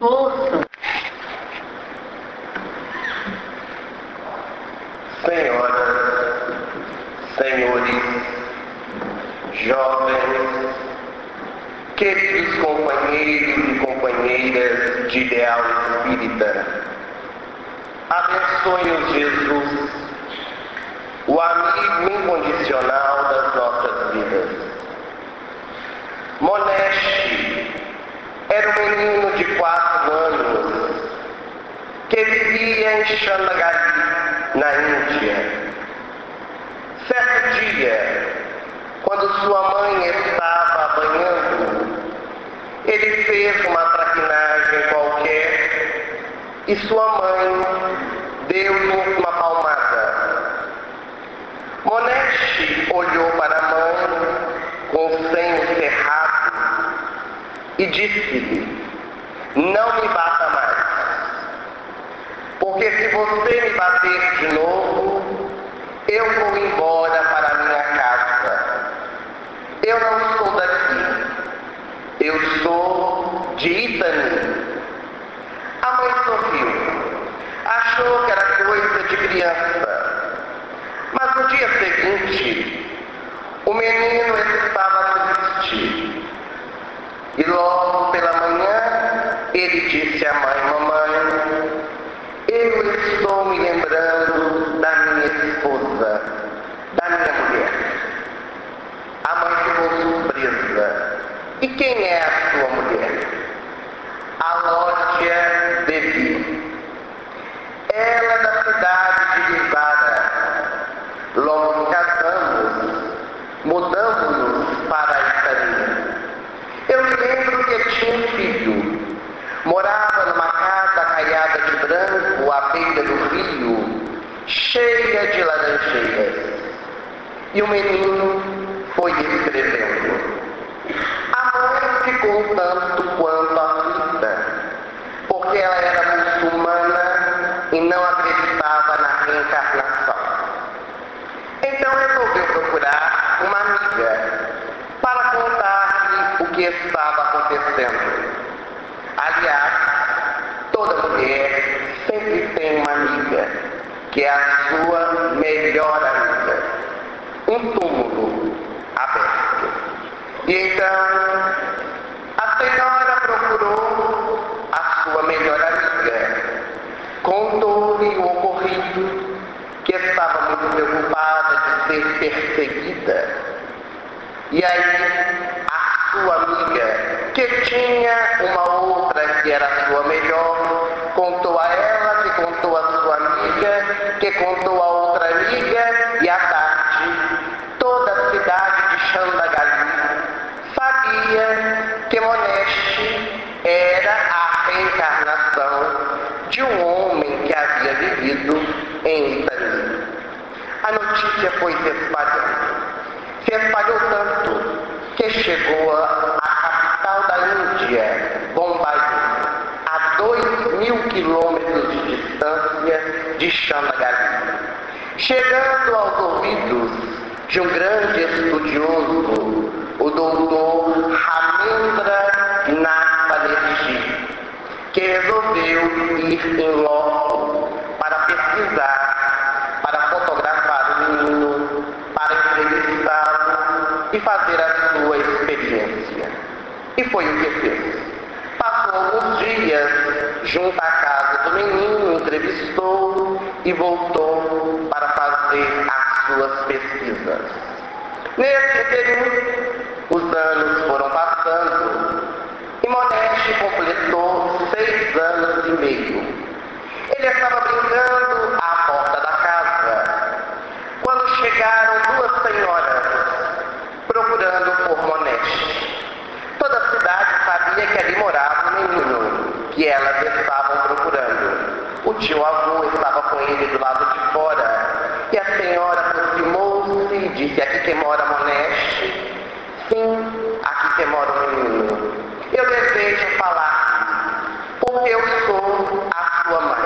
Poço. Senhoras, senhores, jovens, queridos companheiros e companheiras de ideal espírita, abençoe-os Jesus, o amigo incondicional das nossas vidas. Moneste era um menino de 4 anos que vivia em Chandigarh, na Índia. Certo dia, quando sua mãe estava banhando, ele fez uma traquinagem qualquer e sua mãe deu-lhe uma palmada. Moneste olhou para a mãe com o senho cerrado e disse-lhe: "Não me bata mais, porque se você me bater de novo, eu vou embora para a minha casa. Eu não sou daqui, eu sou de Itani." A mãe sorriu, achou que era coisa de criança, mas no dia seguinte, o menino estava triste. E logo pela manhã, ele disse à mãe: "Mamãe, eu estou me lembrando da minha esposa, da minha mulher." A mãe ficou surpresa. "E quem é a sua mulher?" "A Lógia Devi. Ela é da cidade de Vivara. Logo que casamos, mudamos-nos para Itani. Eu me lembro que tinha um filho. Morava numa casa caiada de branco à beira do rio, cheia de laranjeiras." E o menino foi escrevendo. A mãe ficou um tanto quanto aflita, porque ela era muçulmana e não acreditava na reencarnação. Então resolveu procurar uma amiga para contar-lhe o que estava acontecendo. Aliás, toda mulher sempre tem uma amiga, que é a sua melhor amiga. Um túmulo aberto. E então, a senhora procurou a sua melhor amiga, contou-lhe o ocorrido, que estava muito preocupada de ser perseguida. E aí, a sua amiga, que tinha uma outra que era a sua melhor, contou a ela, que contou a sua amiga, que contou a outra amiga, e à tarde, toda a cidade de Chandigarh sabia que Moneste era a reencarnação de um homem que havia vivido em Itani. A notícia foi se espalhou tanto que chegou à capital da Índia, Bombay, a 2.000 quilômetros de distância de Chandigarh. Chegando aos ouvidos de um grande estudioso, o doutor Ramendra Nath Banerjee, que resolveu ir em loco para pesquisar, para fotografar o menino, para entrevistá-lo e fazer a sua experiência. E foi o que fez. Passou alguns dias junto à casa do menino, entrevistou e voltou para fazer as suas pesquisas. Nesse período, os anos foram passando e Moneste completou 6 anos e meio. Ele estava brincando à porta da casa quando chegaram 2 senhoras procurando por Moneste. Toda a cidade sabia que ali morava o menino que elas estavam procurando. O tio-avô estava com ele do lado de fora e a senhora aproximou-se e disse: "Aqui que mora Moneste?" "Sim, aqui que mora o menino. Eu desejo falar, porque eu sou a sua mãe."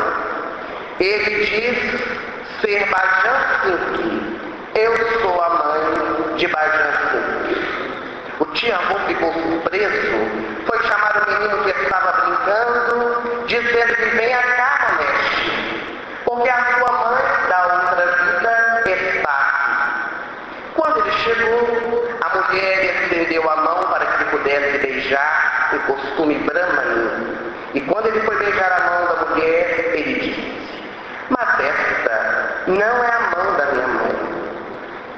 Ele diz ser Bhajan Singh. "Eu sou a mãe de Bhajan Singh." O tio-avô ficou surpreso, foi chamar o menino que estava brincando, dizendo-lhe: venha cá, Moneste, porque a sua mãe da outra vida está aqui. Quando ele chegou, a mulher estendeu a mão para que ele pudesse beijar, em costume brahmani. E quando ele foi beijar a mão da mulher, ele disse: mas esta não é a mão da minha mãe,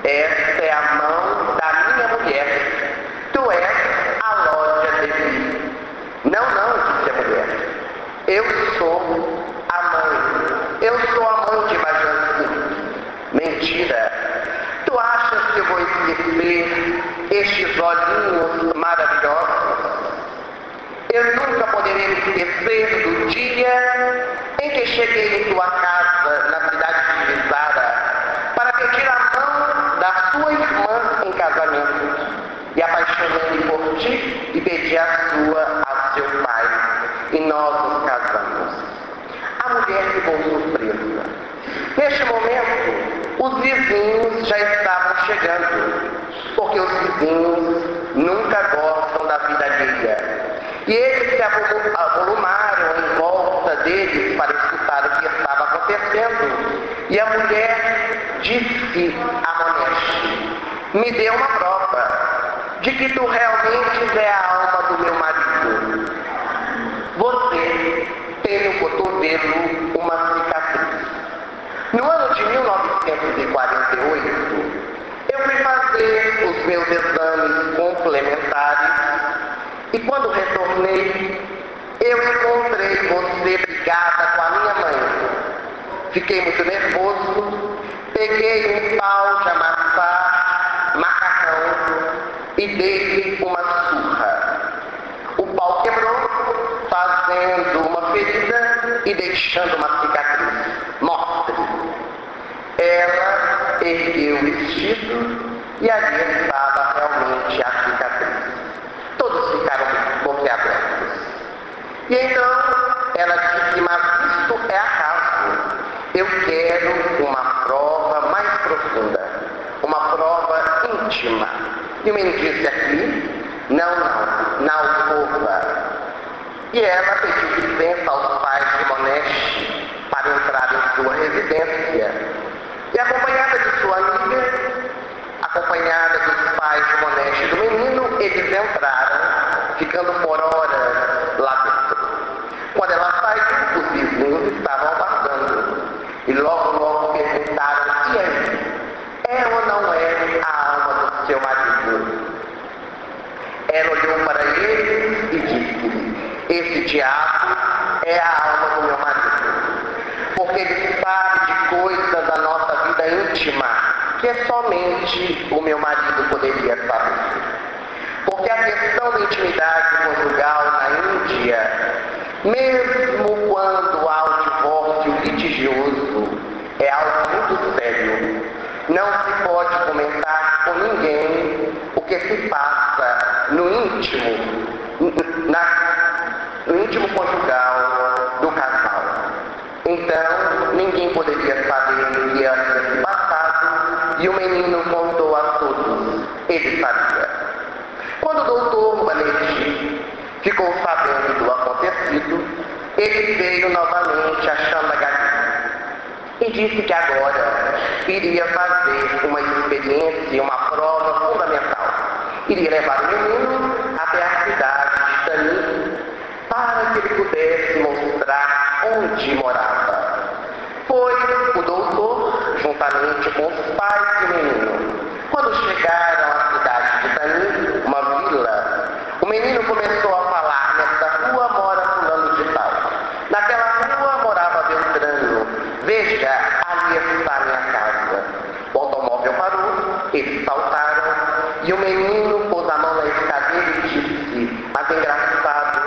esta é a mão da minha mulher. Tu és a loja de mim. Não, disse a mulher. Eu sou a mãe. Eu sou a mãe de Bajansi. Mentira. Tu achas que eu vou esquecer estes olhinhos maravilhosos? Eu nunca poderei me esquecer do dia em que cheguei em tua casa, na cidade de Visara, para pedir a mão da tua irmã em casamento. E apaixonei-me por ti e pedi a sua a seu pai. E nós nos casamos. A mulher ficou surpresa. Neste momento, os vizinhos já estavam chegando, porque os vizinhos nunca gostam da vida alheia. E eles se avolumaram em volta deles para escutar o que estava acontecendo. E a mulher disse a Moneste: me dê uma prova de que tu realmente é a alma do meu marido. Você tem no cotovelo uma cicatriz. No ano de 1948, eu fui fazer os meus exames complementares e quando retornei, eu encontrei você brigada com a minha mãe. Fiquei muito nervoso, peguei um pau de amassar macarrão e dei-lhe uma surra. O pau quebrou, fazendo uma ferida e deixando uma cicatriz. Mostre. Ela ergueu o vestido e ali estava realmente a cicatriz. Todos ficaram boquiabertos. E então ela disse: mas isso é acaso. Eu quero uma prova mais profunda, uma prova íntima. E o menino disse aqui: não, na alcova. E ela pediu licença aos pais de Moneste para entrar em sua residência. E acompanhada de sua amiga, acompanhada dos pais de Moneste e do menino, eles entraram, ficando por horas lá dentro. Quando ela saiu, os vizinhos estavam aguardando. E logo perguntaram: e aí? É ou não é a alma do seu marido? Ela olhou para ele e disse: esse diabo é a alma do meu marido, porque ele sabe de coisas da nossa vida íntima que somente o meu marido poderia saber. Porque a questão da intimidade conjugal na Índia, mesmo quando há o divórcio litigioso, é algo muito sério. Não se pode comentar com ninguém o que se passa no íntimo conjugal do casal. Então, ninguém poderia saber o que havia se passado e o menino contou a todos. Ele sabia. Quando o doutor Banerjee ficou sabendo do acontecido, ele veio novamente achando a galinha e disse que agora iria fazer uma experiência, uma prova fundamental. Iria levar o menino até a cidade de Tani para que ele pudesse mostrar onde morava. Foi o doutor, juntamente com os pais do menino. Quando chegaram à cidade de Tani, uma vila, o menino começou a falar: nessa rua mora fulano de tal. Naquela rua morava Beltrano. Veja, ali está a minha casa. O automóvel parou, eles saltaram e o menino pôs a mão na escadeira e disse: mas engraçado,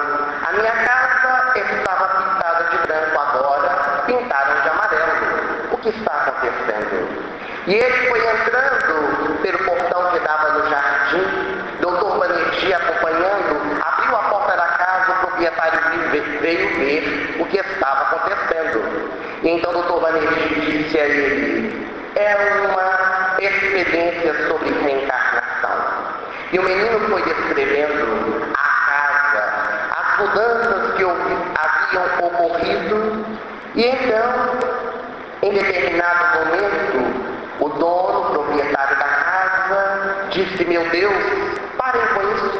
a minha casa estava pintada de branco, agora pintaram de amarelo. O que está acontecendo? E ele foi entrando pelo portão que dava no jardim. Doutor Banerjee, acompanhando, abriu a porta da casa. O proprietário veio ver o que estava acontecendo. E então o doutor Banerjee disse a ele: é uma experiência sobre reencarnação. E o menino foi descrevendo a casa, as mudanças que haviam ocorrido, e então, em determinado momento, o dono, o proprietário da casa, disse: meu Deus, parem com isso.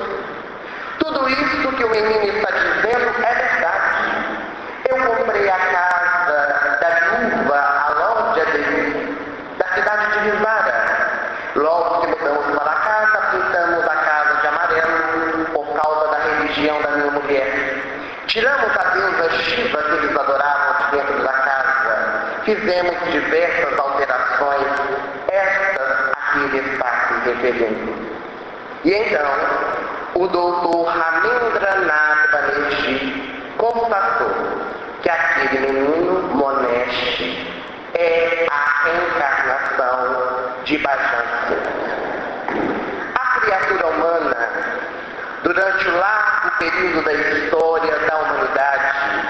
Tudo isso que o menino está dizendo é verdade. Eu comprei a casa da viúva, a loja dele, da cidade de Visara. Logo que mudamos para a casa, pintamos a casa de amarelo por causa da religião da minha mulher. Tiramos a deusa Shiva que eles adoravam de dentro da casa. Fizemos diversas alterações. Estas a que ele está se referindo. E então, o doutor Ramendra Nath Banerjee constatou que aquele menino, Monesh, é a reencarnação de Bhajan Singh. A criatura humana, durante o largo período da história da humanidade,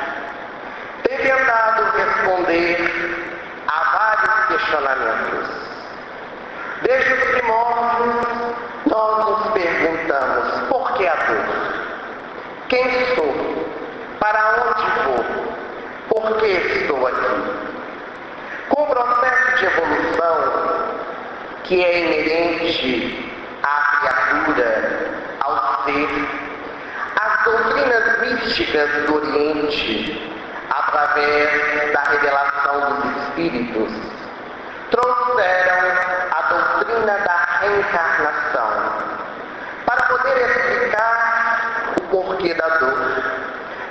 tem tentado responder a vários questionamentos. Desde os primórdios, nós nos perguntamos: por que a dor? Quem sou? Para onde vou? Por que estou aqui? Com o processo de evolução que é inerente à criatura, ao ser, as doutrinas místicas do Oriente, através da revelação dos Espíritos, trouxeram a doutrina da reencarnação para poder explicar o porquê da dor,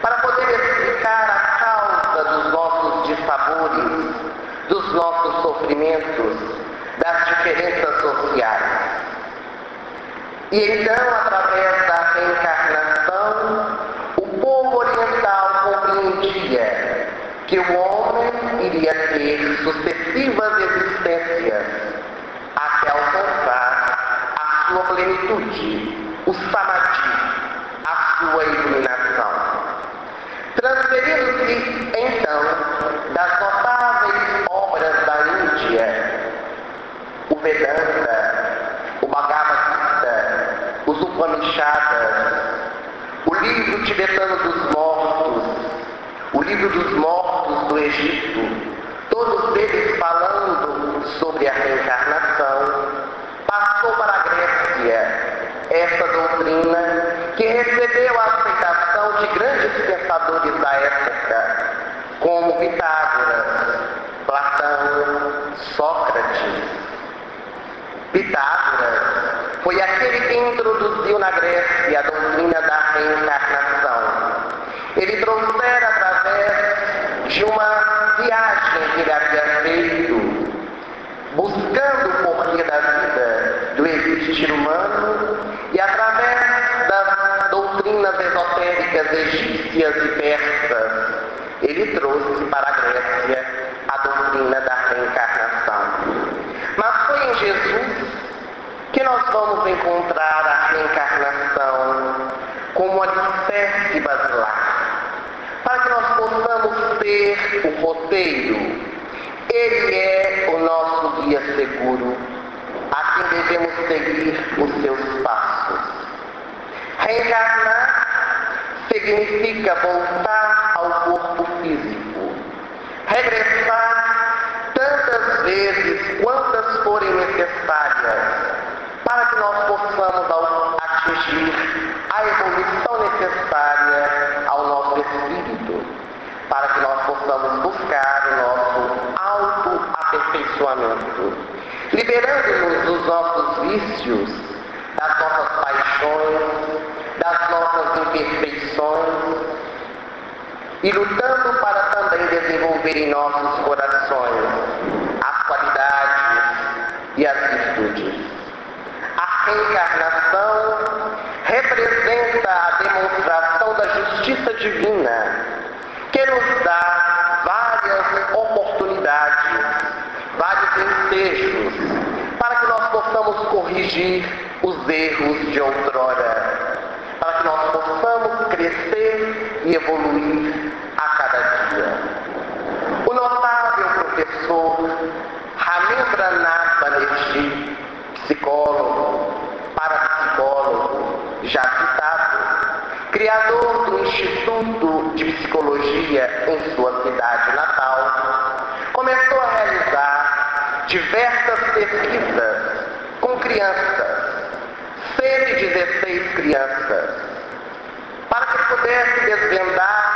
para poder explicar a causa dos nossos dissabores, dos nossos sofrimentos, das diferenças sociais. E então, através da reencarnação, o povo oriental compreendia que o homem iria ter sucessivas existências até alcançar a sua plenitude, o samadhi, a sua iluminação. Transferindo-se, então, das notáveis obras da Índia, o Vedanta, o Bhagavad Gita, os Upanishadas, o livro tibetano dos mortos, o livro dos mortos do Egito, todos eles falando sobre a reencarnação, passou para a Grécia essa doutrina que recebeu a aceitação de grandes pensadores da época, como Pitágoras, Platão, Sócrates. Pitágoras foi aquele que introduziu na Grécia a doutrina da reencarnação. Ele trouxera através de uma viagem que ele havia feito, buscando o porquê da vida, do existir humano, e através das doutrinas esotéricas egípcias e persas, ele trouxe para a Grécia a doutrina da reencarnação. Mas foi em Jesus que nós vamos encontrar a reencarnação como alicerce basilar, para que nós possamos ter o roteiro. Ele é o nosso guia seguro, a quem devemos seguir os seus passos. Reencarnar significa voltar ao corpo físico, regressar tantas vezes quantas forem necessárias, para que nós possamos atingir a evolução necessária ao nosso espírito, para que nós possamos buscar o nosso auto-aperfeiçoamento, liberando-nos dos nossos vícios, das nossas paixões, das nossas imperfeições, e lutando para também desenvolver em nossos corações as qualidades e as virtudes. A reencarnação representa a demonstração da justiça divina, que nos dá várias oportunidades, vários ensejos, para que nós possamos corrigir os erros de outrora, para que nós possamos crescer e evoluir a cada dia. O notável professor Ramendra Nath Banerjee, psicólogo, parapsicólogo, já citado, criador do Instituto de Psicologia em sua cidade natal, começou a realizar diversas pesquisas com crianças, 116 crianças, para que pudesse desvendar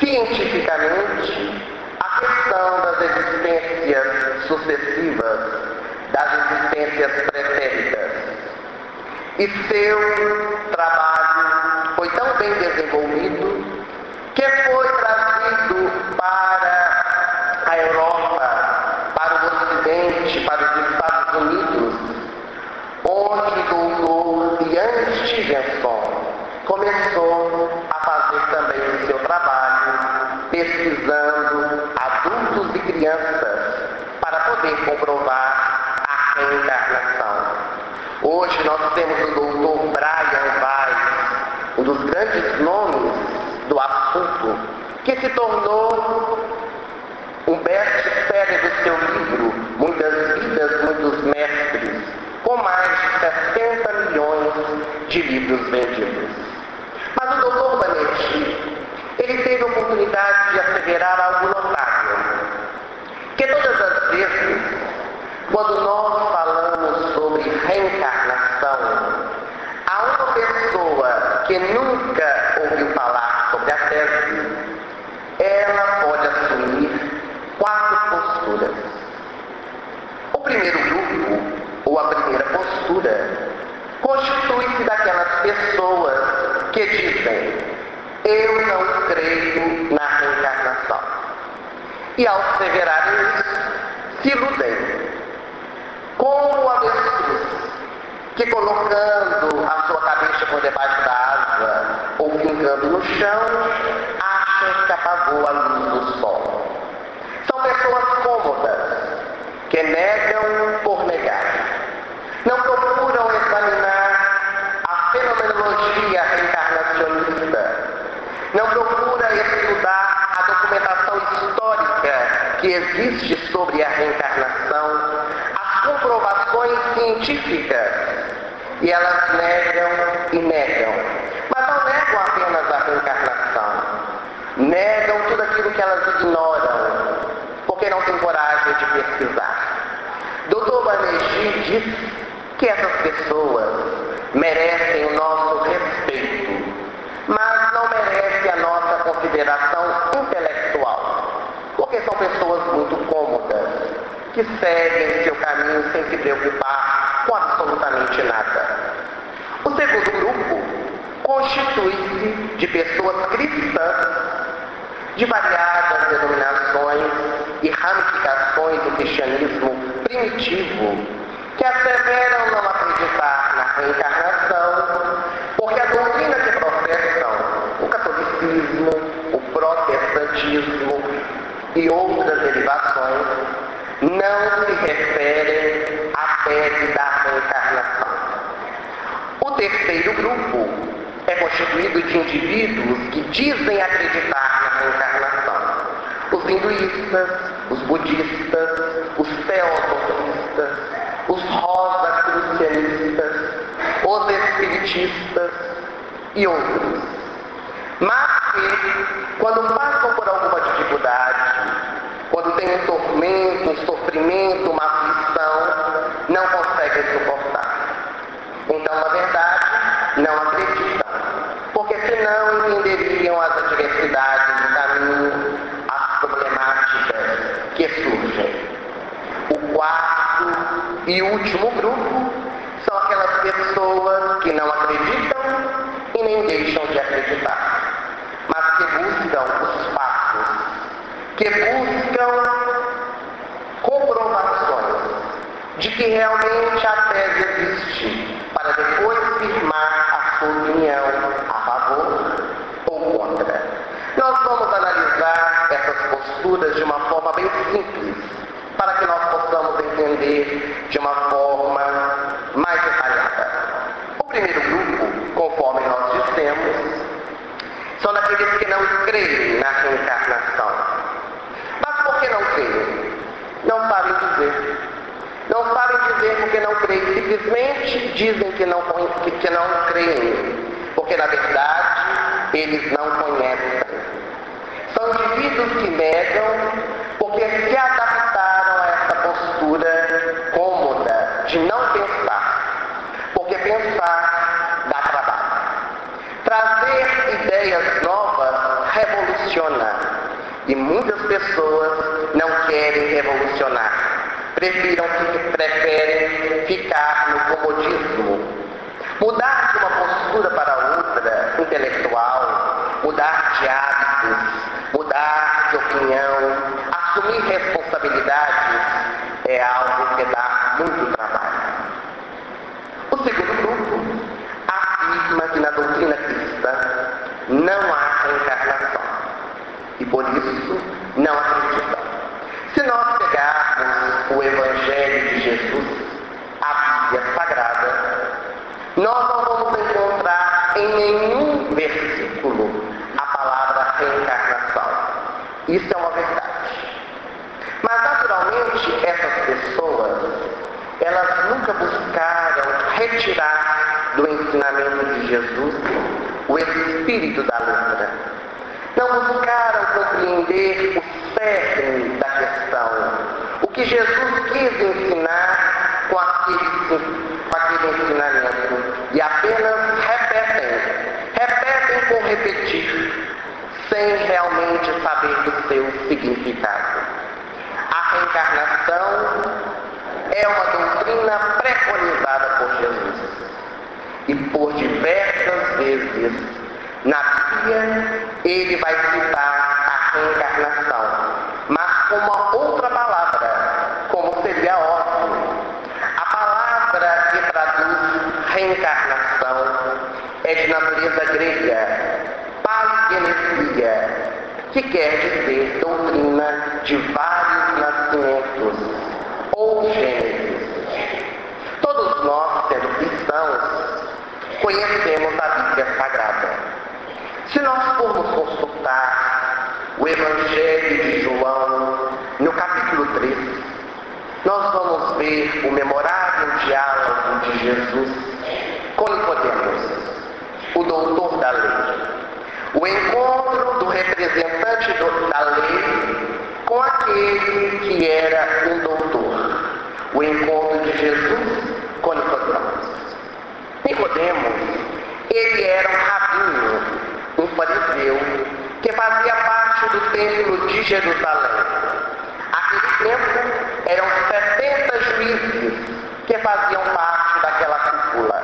cientificamente a questão das existências sucessivas, das existências pretéritas. E seu trabalho foi tão bem desenvolvido que foi trazido para a Europa, para o Ocidente, para os Estados Unidos, onde o doutor Ian Stevenson começou a fazer também o seu trabalho, pesquisando adultos e crianças, para poder comprovar a reencarnação. Hoje nós temos o doutor Brian Weiss, um dos grandes nomes do assunto, que se tornou um best-seller do seu livro, Muitas Vidas, Muitos Mestres, com mais de 60 milhões de livros vendidos. Mas o doutor Banerjee, ele teve a oportunidade de asseverar algo notável, que todas as vezes, quando nós falamos sobre reencarnação, há uma pessoa que nunca ouviu falar sobre a tese, ela pode assumir 4 posturas. O primeiro grupo, ou a primeira postura, constitui-se daquelas pessoas que dizem: eu não creio na reencarnação. E ao asseverarem isso, se iludem. Como o avestruz, que colocando a sua cabeça por debaixo da asa ou fincando no chão, acha que apagou a luz do sol. São pessoas cômodas, que negam por negar. Não procuram examinar a fenomenologia reencarnacionista. Não procura estudar a documentação histórica que existe sobre a reencarnação, as comprovações científicas, e elas negam e negam. Mas não negam apenas a reencarnação, negam tudo aquilo que elas ignoram, porque não têm coragem de pesquisar. Dr. Banerjee diz que essas pessoas merecem o nosso respeito, mas não merecem a nossa consideração intelectual, porque são pessoas muito cômodas, que seguem seu caminho sem se preocupar com absolutamente nada. O segundo grupo constitui-se de pessoas cristãs, de variadas denominações e ramificações do cristianismo primitivo, que asseveram não acreditar na reencarnação, porque a doutrina que professam, o catolicismo, o protestantismo e outras derivações, não se referem à tese da reencarnação. O terceiro grupo é constituído de indivíduos que dizem acreditar na reencarnação. Os hinduístas, os budistas, os teosofistas, os rosacrucianistas, os espiritistas e outros. Mas que, quando passam por alguma dificuldade, quando tem um tormento, um sofrimento, uma aflição, não conseguem suportar. Então, na verdade, não acreditam, porque senão entenderiam as adversidades do caminho, as problemáticas que surgem. O quarto e último grupo são aquelas pessoas que não acreditam e nem deixam de acreditar, mas que buscam os fatos, que buscam comprovações de que realmente a tese existe, para depois firmar a sua opinião a favor ou contra. Nós vamos analisar essas posturas de uma forma bem simples, para que nós possamos entender de uma forma mais detalhada. O primeiro grupo, conforme nós dissemos, são daqueles que não creem na reencarnação. Mas por que não creem? Não sabem dizer. Não sabem dizer porque não creem. Simplesmente dizem que não creem. porque na verdade eles não conhecem. São indivíduos que negam porque se adaptaram a essa postura cômoda de não pensar, porque pensar dá trabalho. Trazer ideias novas revoluciona, e muitas pessoas não querem revolucionar, preferem ficar no comodismo. Mudar de uma postura para outra, intelectual, mudar de hábitos, mudar de opinião, assumir responsabilidades, é algo que dá muito trabalho. O segundo grupo afirma que na doutrina cristã não há reencarnação e por isso não acreditam. Se nós pegarmos o Evangelho de Jesus, a Bíblia Sagrada, nós não vamos encontrar em nenhum versículo a palavra reencarnação. Isso é uma verdade. Mas, naturalmente, essas pessoas, elas nunca buscaram retirar do ensinamento de Jesus o espírito da letra. Não buscaram compreender o cerne da questão. O que Jesus quis ensinar com aquele ensinamento. E apenas repetem por repetir, sem realmente saber do seu significado. A reencarnação é uma doutrina preconizada por Jesus. E por diversas vezes na Bíblia ele vai citar a reencarnação, mas com uma outra palavra, como seria óbvio. A palavra que traduz reencarnação é de natureza grega, paigenesia, que quer dizer doutrina de vários nascimentos, ou gênesis. Todos nós, sendo cristãos, conhecemos a Bíblia Sagrada. Se nós formos consultar o Evangelho de João, no capítulo 3, nós vamos ver o memorável diálogo de Jesus com Nicodemos, o doutor da lei. O encontro do representante da lei com aquele que era um doutor. O encontro de Jesus com Nicodemos. Nicodemos, ele era um rabino, um fariseu, que fazia parte do templo de Jerusalém. Naquele tempo, eram 70 juízes que faziam parte daquela cúpula.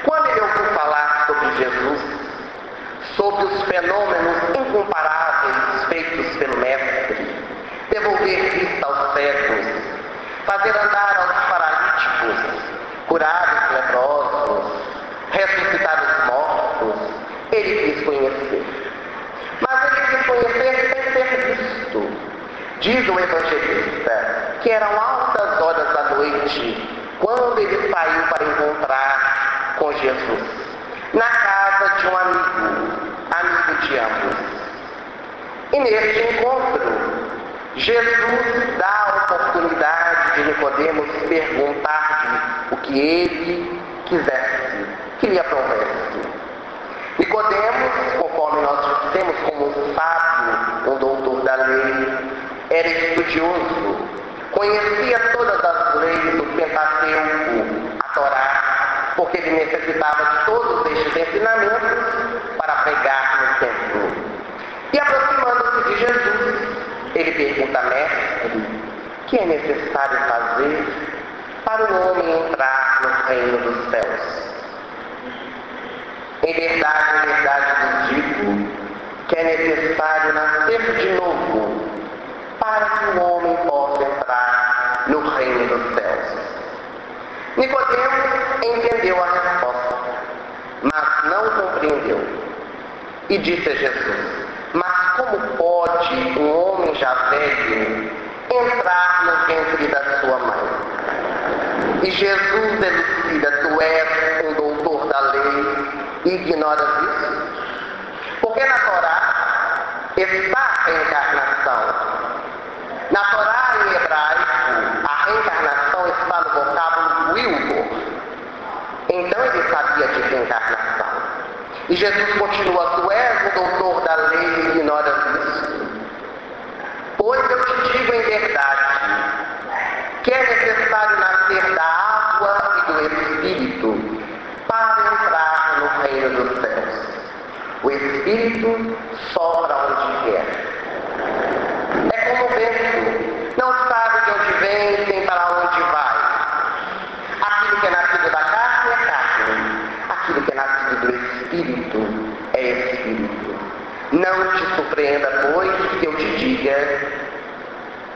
Quando ele ouviu falar sobre Jesus, sobre os fenômenos incomparáveis feitos pelo Mestre, devolver vista aos cegos, fazer andar aos paralíticos, curar os leprosos, ressuscitar os mortos, ele quis conhecer. Mas ele quis conhecer sem ser visto. Diz o evangelista que eram altas horas da noite quando ele saiu para encontrar com Jesus, na casa de um amigo de ambos. E neste encontro, Jesus dá a oportunidade de Nicodemos perguntar-lhe o que ele quisesse, que lhe aprovesse. Nicodemos, conforme nós dissemos, como um sábio, um doutor da lei, era estudioso, conhecia todas as leis do Pentateuco, a Torá, porque ele necessitava de todos estes ensinamentos para pregar no templo. E aproximando-se de Jesus, ele pergunta: Mestre, o que é necessário fazer para o homem entrar no reino dos céus? Em verdade vos digo que é necessário nascer de novo para que o homem possa entrar no reino dos céus. Nicodemos entendeu a resposta, mas não compreendeu. E disse a Jesus: mas como pode um homem já velho entrar no ventre da sua mãe? E Jesus elucida: tu és um doutor da lei e ignoras isso? Porque na Torá está a reencarnação. Na Torá em hebraico, a reencarnação está no vocábulo wilbur. Então ele sabia de reencarnação. E Jesus continua: tu és o doutor da lei e ignoras isso? Pois eu te digo em verdade que é necessário nascer da água e do Espírito para entrar no reino dos céus. O Espírito sopra onde quer. É como o vento, não sabe de onde vem nem para onde vai. Aquilo que é nascido da carne é carne, aquilo que é nascido do Espírito é Espírito. Não te surpreenda, pois, que eu te diga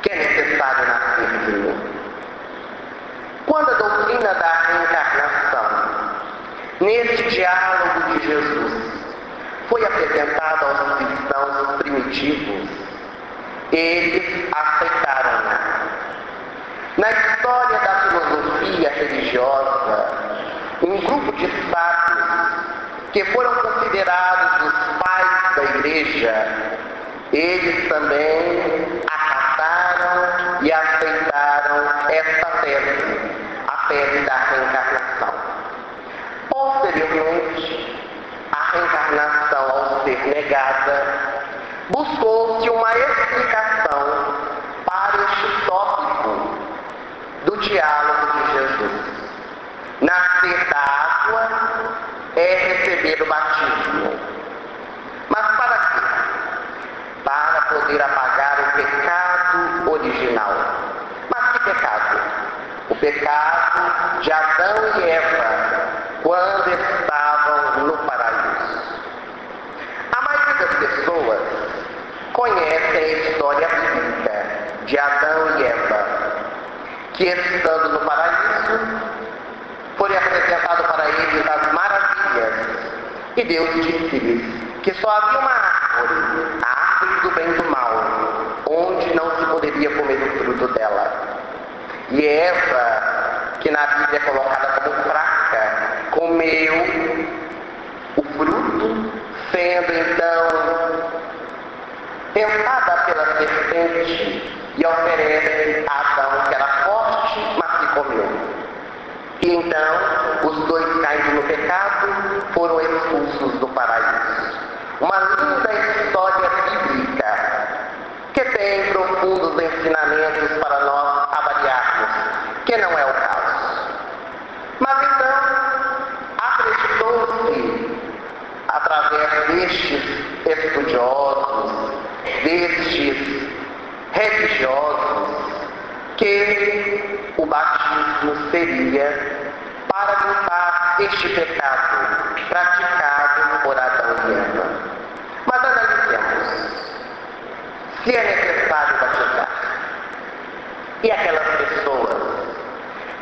que é necessário nascer de novo. Quando a doutrina da reencarnação, nesse diálogo de Jesus, foi apresentada aos cristãos primitivos, eles aceitaram-na. Na história da filosofia religiosa, um grupo de sábios que foram considerados os pais da igreja, eles também acataram e aceitaram esta tese, a tese da reencarnação. Posteriormente, a reencarnação, ao ser negada, buscou-se uma explicação para este tópico do diálogo de Jesus. Nascer da água é receber o batismo. Mas para quê? Para poder apagar o pecado original. Mas que pecado? O pecado de Adão e Eva, quando estavam no paraíso. A maioria das pessoas conhecem a história bíblica de Adão e Eva, que estando no paraíso, foi apresentado para eles as maravilhas, e Deus disse-lhes que só havia uma árvore, a árvore do bem e do mal, onde não se poderia comer o fruto dela. E Eva, que na Bíblia é colocada como fraca, comeu o fruto, sendo então tentada pela serpente, e oferece a Adão, que era forte, mas que comeu. E então, os dois caindo no pecado, foram expulsos do paraíso. Uma linda história bíblica, que tem profundos ensinamentos para nós avaliarmos, que não é o caso. Mas então, acreditou-se, através destes estudiosos, destes religiosos, que o batismo seria para limpar este pecado praticado por Adão e Eva. Mas analisemos se é necessário batizar. E aquelas pessoas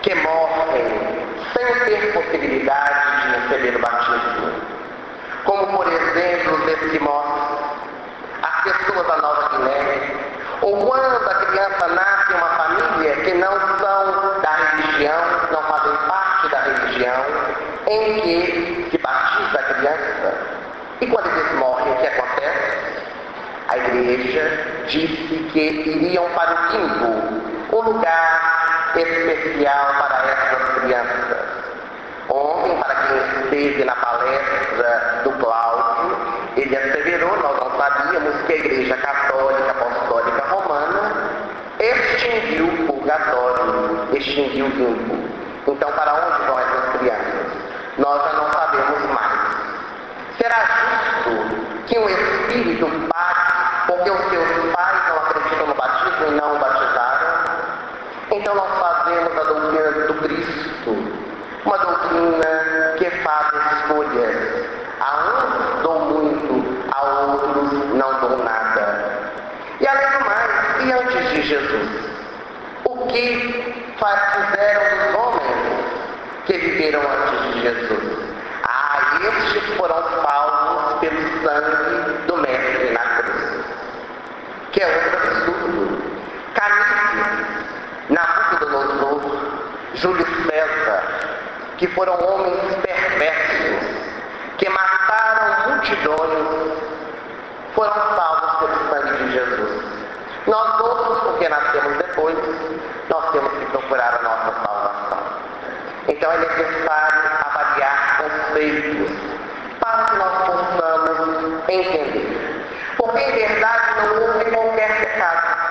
que morrem sem ter possibilidade de receber o batismo, como por exemplo os esquimós, as pessoas da Nova Guiné, ou quando a criança nasce em uma família que não são da religião, não fazem parte da religião, em que se batiza a criança. E quando eles morrem, o que acontece? A igreja disse que iriam para o limbo, um lugar especial para essas crianças. Ontem, para quem esteve na palestra do Cláudio, ele asseverou, nós não sabíamos, que a Igreja Católica Apostólica Romana extinguiu o purgatório, extinguiu o limbo. Então, para onde vão essas crianças? Nós já não sabemos mais. Será justo que um espírito pague porque os seus pais não acreditam no batismo e não o batizaram? Então, nós fazemos a doutrina do Cristo, uma doutrina que faz escolhas. A uns dou muito, a outros não dou nada. E além do mais, e antes de Jesus? O que fizeram os homens que viveram antes de Jesus? Estes foram salvos pelo sangue do Mestre na cruz. Que é outro absurdo. Canício, Nabucodonosor, Júlio César, que foram homens perversos, que mataram multidões, foram salvos pelo sangue de Jesus. Nós outros, porque nascemos depois, nós temos que procurar a nossa salvação. Então é necessário avaliar conceitos para que nós entender. Porque em verdade não houve qualquer pecado.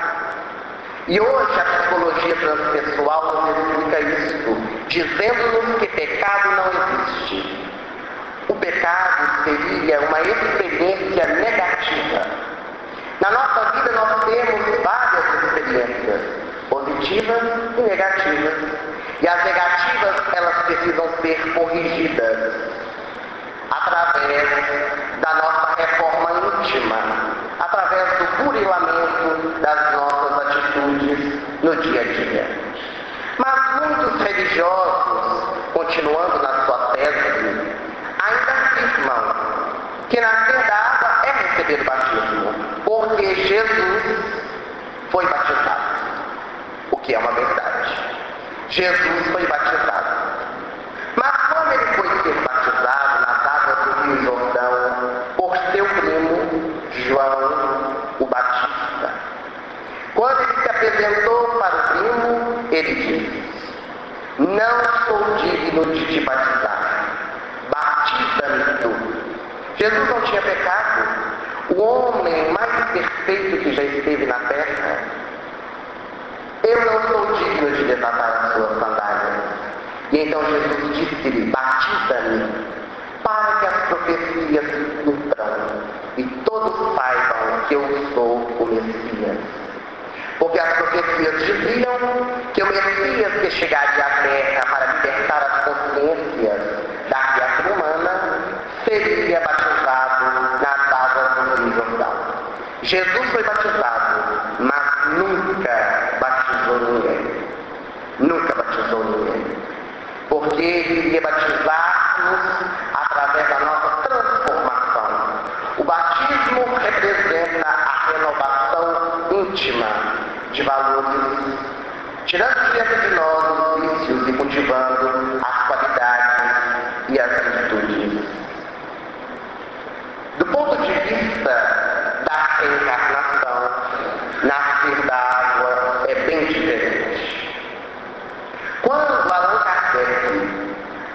E hoje a psicologia transpessoal nos explica isso, dizendo-nos que pecado não existe. O pecado seria uma experiência negativa. Na nossa vida nós temos várias experiências, positivas e negativas. E as negativas, elas precisam ser corrigidas através da nossa reforma íntima, através do burilamento das nossas atitudes no dia a dia. Mas muitos religiosos, continuando na sua tese, ainda afirmam que nascer da água é receber o batismo, porque Jesus foi batizado, o que é uma verdade. Jesus foi batizado. Mas quando ele foi ser batizado nas águas do Rio Jordão por seu primo João o Batista, quando ele se apresentou para o primo, ele disse: não sou digno de te batizar, batiza-me tu. Jesus não tinha pecado, o homem mais perfeito que já esteve na terra. Eu não sou digno de desatar as suas sandálias. E então Jesus disse-lhe: batiza-me, para que as profecias se cumpram e todos saibam que eu sou o Messias. Porque as profecias diziam que o Messias que chegaria à terra para libertar as consciências da criatura humana seria batizado nas águas do Rio Jordão. Jesus foi batizado, mas nunca batizou ninguém. Nunca batizou ninguém. Porque ele iria batizar-nos através da nossa transformação. O batismo representa a renovação íntima de valores, tirando diante de nós os vícios e cultivando as qualidades e as virtudes. Do ponto de vista da reencarnação, nascer da água é bem diferente. Quando Allan Kardec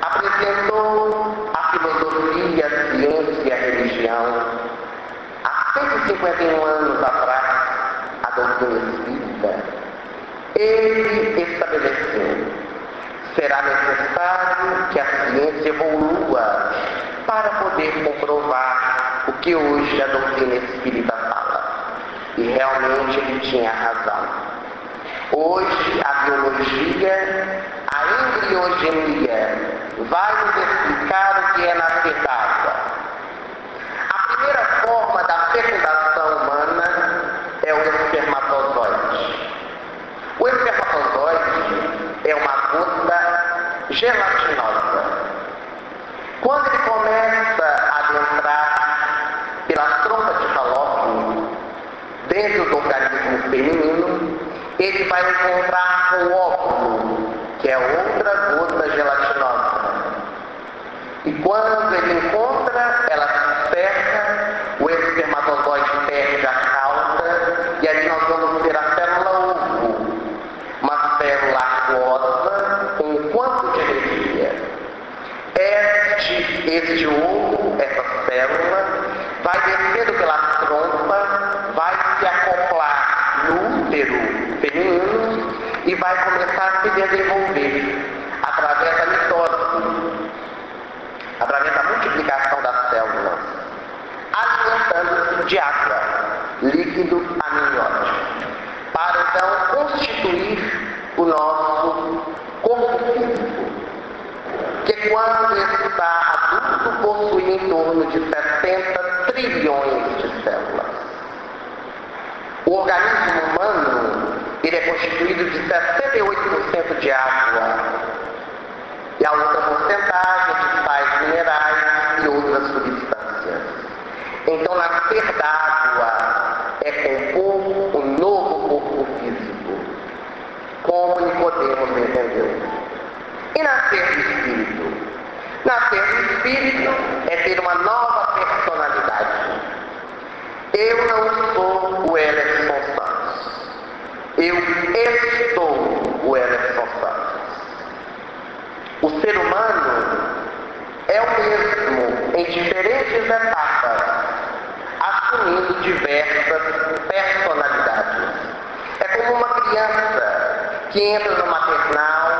apresentou a filosofia, a ciência e a religião, há 151 anos atrás, a doutrina espírita, ele estabeleceu: será necessário que a ciência evolua para poder comprovar o que hoje a doutrina espírita fala. E realmente ele tinha razão. Hoje a biologia, a embriogenia, vai nos explicar o que é nascer da água. A primeira forma da fecundação humana é o espermatozoide. O espermatozoide é uma gota gelatinosa. Quando ele começa a adentrar pela trompa de Falópio dentro do organismo feminino, ele vai encontrar o óvulo, que é outra gota gelatinosa. E quando ele encontra, ela se cerca, o espermatozoide perde a cauda, e ali nós vamos ter a célula ovo, uma célula aquosa com um quanto de energia. Este ovo, essa célula, vai descendo pela trompa, vai se acoplar no útero feminino e vai começar a se desenvolver através da mitose, através da multiplicação das células, alimentando-se de água, líquido amniótico, para então constituir o nosso corpo físico, que quando está adulto possui em torno de 60 trilhões de células. O organismo humano, ele é constituído de 68% de água e a outra porcentagem de sais minerais e outras substâncias. Então, nascer da água é compor um novo corpo físico, como Nicodemos entendeu. E nascer do Espírito? Nascer do Espírito é ter uma nova personalidade. Eu não sou o Emerson Santos. Eu estou o Emerson Santos. O ser humano é o mesmo em diferentes etapas, assumindo diversas personalidades. É como uma criança que entra no maternal,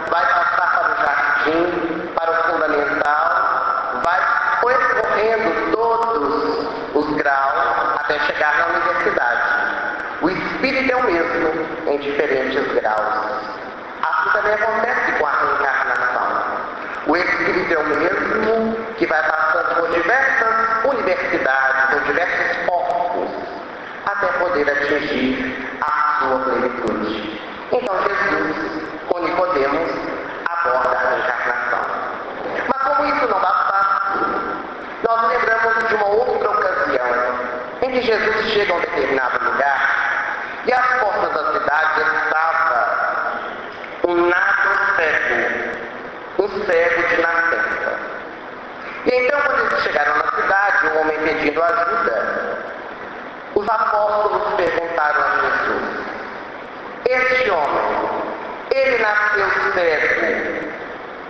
vai passar para o jardim, para o fundamental, vai percorrendo todos os graus até chegar na universidade. O espírito é o mesmo em diferentes graus. Assim também acontece com a reencarnação. O espírito é o mesmo que vai passando por diversas universidades, por diversos corpos, até poder atingir a sua plenitude. Então Jesus, com Nicodemos, aborda a reencarnação. Mas como isso não bastasse, nós lembramos de uma outra ocasião em que Jesus chega a um determinado lugar e às portas da cidade estava um nado cego, um cego de nascença. E então, quando eles chegaram na cidade, um homem pedindo ajuda, os apóstolos perguntaram a Jesus: este homem, ele nasceu cego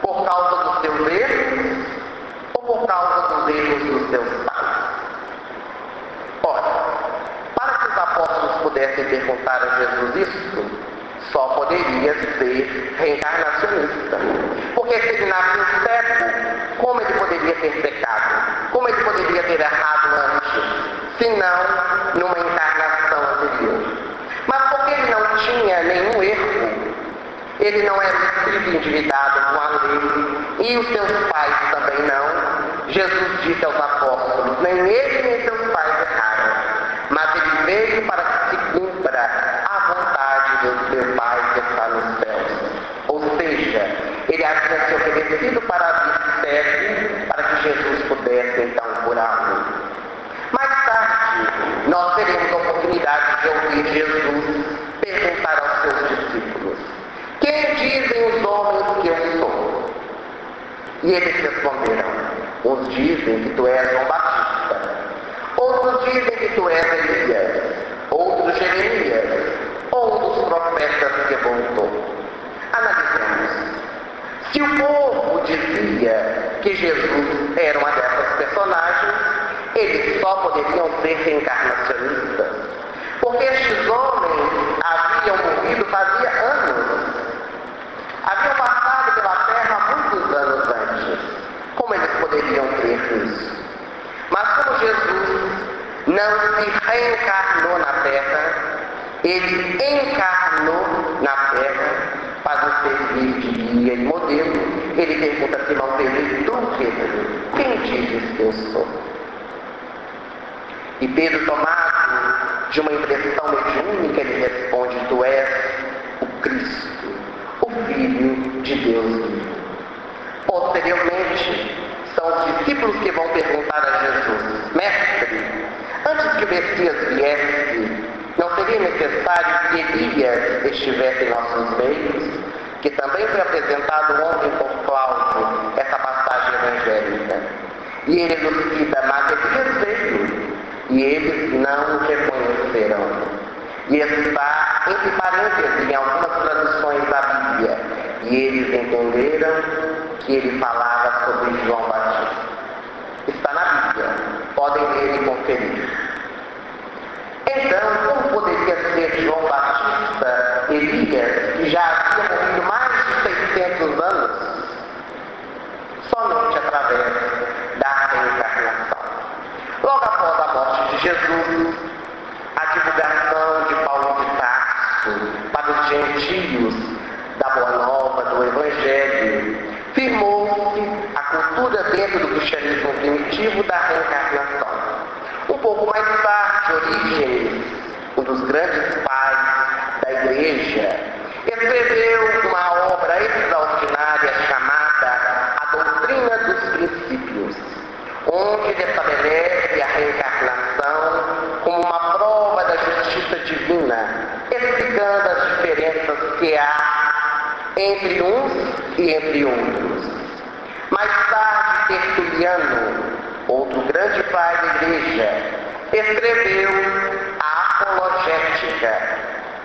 por causa dos seus erros ou por causa dos erros dos seus pais? Ora, para que os apóstolos pudessem perguntar a Jesus isso, só poderia ser reencarnacionista. Porque se ele nasceu cego, como ele poderia ter pecado? Como ele poderia ter errado antes, se não numa encarnação anterior? Mas porque ele não tinha nenhum erro, ele não era espírito endividado com a lei, e os seus pais também não, Jesus disse aos apóstolos: nem ele nem seus pais erraram, mas ele veio para que se cumpra a vontade do seu Pai que está nos céus. Ou seja, ele havia se oferecido para vir cego, para que Jesus pudesse então curá-lo. Mais tarde, nós teremos a oportunidade de ouvir Jesus perguntar aos seus discípulos: quem dizem os homens que eu sou? E eles responderam: uns dizem que tu és João Batista, outros dizem que tu és Elias, outros Jeremias, ou um dos profetas que voltou. Analisemos. Se o povo dizia que Jesus era uma dessas personagens, eles só poderiam ser reencarnacionistas, porque estes homens haviam morrido fazia anos, haviam passado pela terra há muitos anos antes. Como eles poderiam crer nisso? Mas como Jesus não se reencarnou na terra, ele encarnou na terra para nos servir de guia e modelo. Ele pergunta a Simão Pedro: tu, Pedro, quem dizes que eu sou? E Pedro, tomado de uma impressão mediúnica, ele responde: tu és o Cristo, o Filho de Deus vivo. Posteriormente, são os discípulos que vão perguntar a Jesus: mestre, antes que o Messias viesse, não seria necessário que Elias estivesse em nossos meios? Que também foi apresentado ontem por Cláudio, essa passagem evangélica. E ele nos cita: mas Elias veio, e eles não o reconheceram. E está entre parênteses em algumas traduções da Bíblia. E eles entenderam que ele falava sobre João Batista. Está na Bíblia, podem ler e conferir. Então, como poderia ser João Batista, Elias, que já havia morrido mais de 600 anos? Somente através da reencarnação. Logo após a morte de Jesus, a divulgação de Paulo de Tarso para os gentios da Boa Nova, do Evangelho, firmou-se a cultura dentro do cristianismo primitivo da reencarnação. Um pouco mais tarde, Orígenes, um dos grandes pais da Igreja, escreveu uma obra extraordinária chamada A Doutrina dos Princípios, onde ele estabelece a reencarnação como uma prova da justiça divina, explicando as diferenças que há entre uns e entre outros. Mais tarde, Tertuliano, outro grande pai da Igreja, escreveu a Apologética,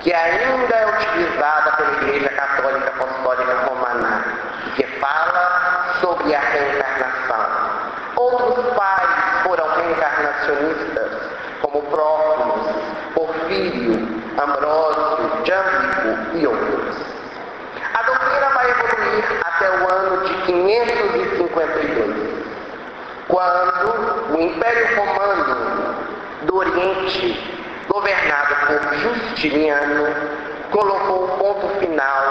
que ainda é utilizada pela Igreja Católica Apostólica Romana, que fala sobre a reencarnação. Outros pais foram reencarnacionistas, como Próclus, Porfírio, Ambrósio, Jâmblico e outros. A doutrina vai evoluir até o ano de 552, quando o Império Romano do Oriente, governado por Justiniano, colocou o ponto final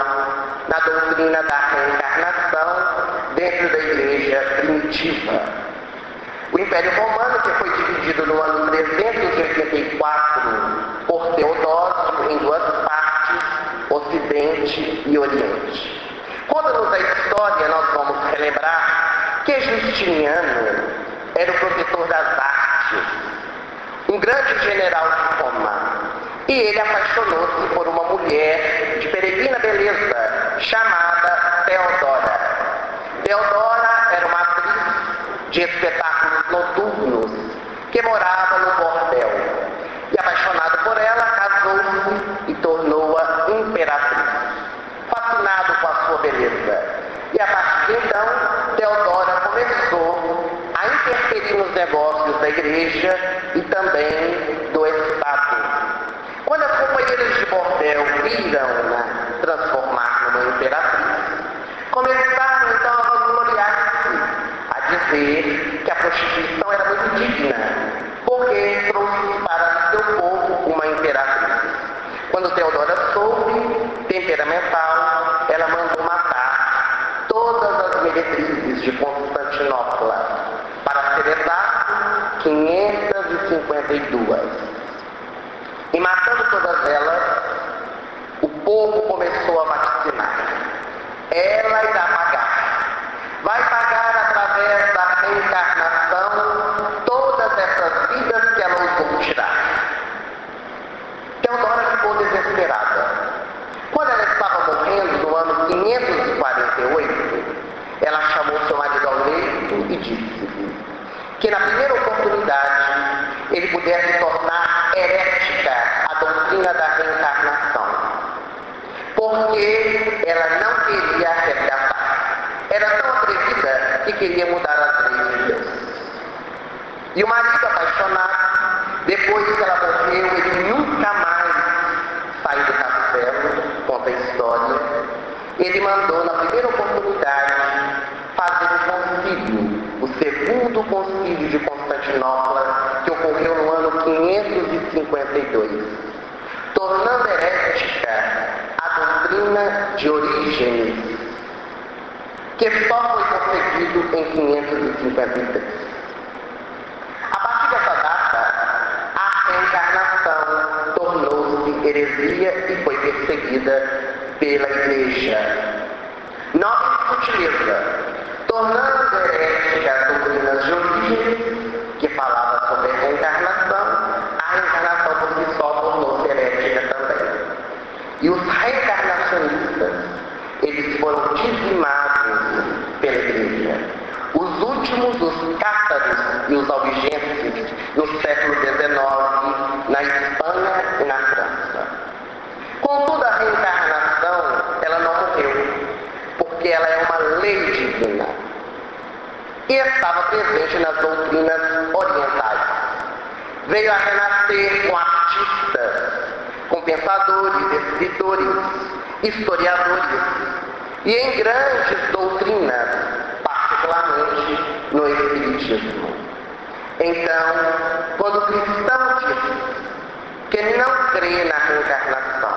na doutrina da reencarnação dentro da Igreja primitiva. O Império Romano, que foi dividido no ano 384 por Teodósio em duas partes, Ocidente e Oriente. Conta-nos a história, nós vamos relembrar que Justiniano era o protetor das artes, um grande general de Roma, e ele apaixonou-se por uma mulher de peregrina beleza chamada Teodora. Teodora era uma atriz de espetáculos noturnos que morava no bordel. E apaixonado por ela, casou-se e tornou-a imperatriz, fascinado com a sua beleza. E a partir de então, Teodora começou a interferir nos negócios da igreja e também do Estado. Quando as companheiras de bordel viram-na transformar numa imperatriz, começaram então a vangloriar-se, a dizer que a prostituição era muito digna, porque trouxe para seu povo uma imperatriz. Quando Teodora soube, temperamental, ela mandou matar todas as meretrizes de Constantinopla, para ser exato, 552. E matando todas elas, o povo começou a vaticinar. Ela irá pagar. Vai pagar através da reencarnação todas essas vidas que ela usou tirar. Teodora ficou desesperada. Quando ela estava morrendo, no ano 548, ela chamou seu marido ao leito e disse-lhe que na primeira oportunidade ele pudesse tornar herética a doutrina da reencarnação, porque ela não queria resgatar. Era tão atrevida que queria mudar as leis de Deus. E o marido, apaixonado, depois que ela morreu, ele nunca mais saiu do castelo, conta a história. Ele mandou, na primeira oportunidade, fazer um concílio, o segundo concílio de Constantinopla, que ocorreu no ano 552, tornando herética a doutrina de Orígenes, que só foi conseguido em 553. A partir dessa data, a reencarnação tornou-se heresia e foi perseguida pela Igreja. Nova sutileza, tornando herética as doutrinas de Orígenes, que falava sobre a reencarnação por si só tornou-se herética também. E os reencarnacionistas, eles foram dizimados pela Igreja. Os últimos, os cátaros e os albigenses, no século XIX, na Espanha e na França. Contudo, a reencarnação, ela não morreu, porque ela é uma lei divina. E estava presente nas doutrinas orientais. Veio a renascer com artistas, com pensadores, escritores, historiadores, e em grandes doutrinas, particularmente no Espiritismo. Então, quando o cristão diz que não crê na reencarnação,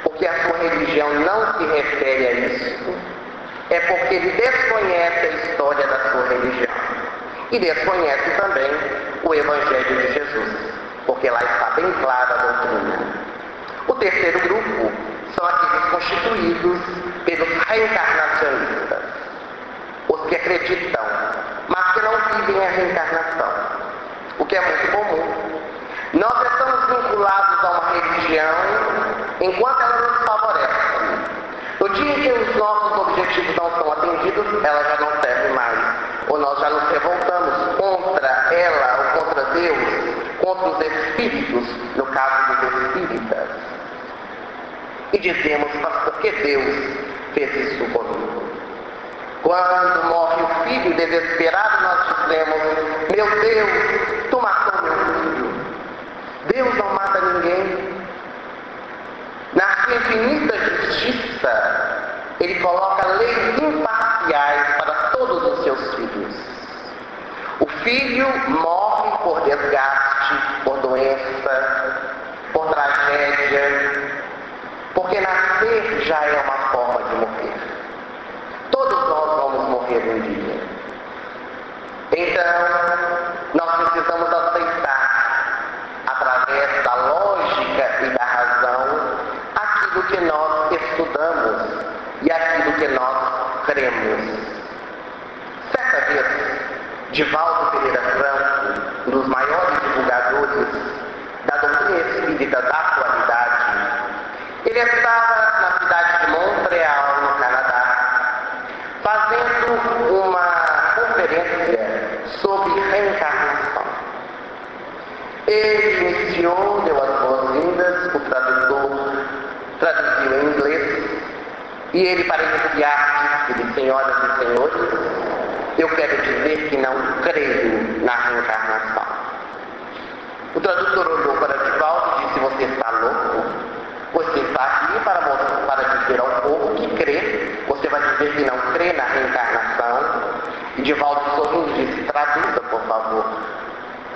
porque a sua religião não se refere a isso, é porque ele desconhece a história da sua religião e desconhece também o Evangelho de Jesus, porque lá está bem clara a doutrina. O terceiro grupo são aqueles constituídos pelos reencarnacionistas, os que acreditam, mas que não vivem a reencarnação, o que é muito comum. Nós estamos vinculados a uma religião enquanto ela nos favorece. No dia em que os nossos objetivos não são atendidos, ela já não serve mais. Ou nós já nos revoltamos contra ela, ou contra Deus, contra os espíritos, no caso dos espíritas. E dizemos, mas por que Deus fez isso comigo? Quando morre o filho, desesperado, nós dizemos, meu Deus, tu matou meu filho. Deus não mata ninguém. Na sua infinita justiça, Ele coloca leis imparciais para todos os seus filhos. O filho morre por desgaste, por doença, por tragédia, porque nascer já é uma forma de morrer. Todos nós vamos morrer um dia. Então, nós precisamos aceitar, através da lógica e da razão, aquilo que nós estudamos e aquilo que nós cremos. Certa vez, Divaldo Pereira Franco, um dos maiores divulgadores da doutrina espírita da atualidade, ele estava na cidade de Montreal, no Canadá, fazendo uma conferência sobre reencarnação. Ele iniciou, deu as boas-vindas, o tradutor traduziu em inglês, e ele, para iniciar, disse: senhoras e senhores, eu quero dizer que não creio na reencarnação. O tradutor olhou para Divaldo e disse: você está louco? Você está aqui para dizer ao povo que crê. Você vai dizer que não crê na reencarnação? E Divaldo, sorrindo, disse: traduza, por favor.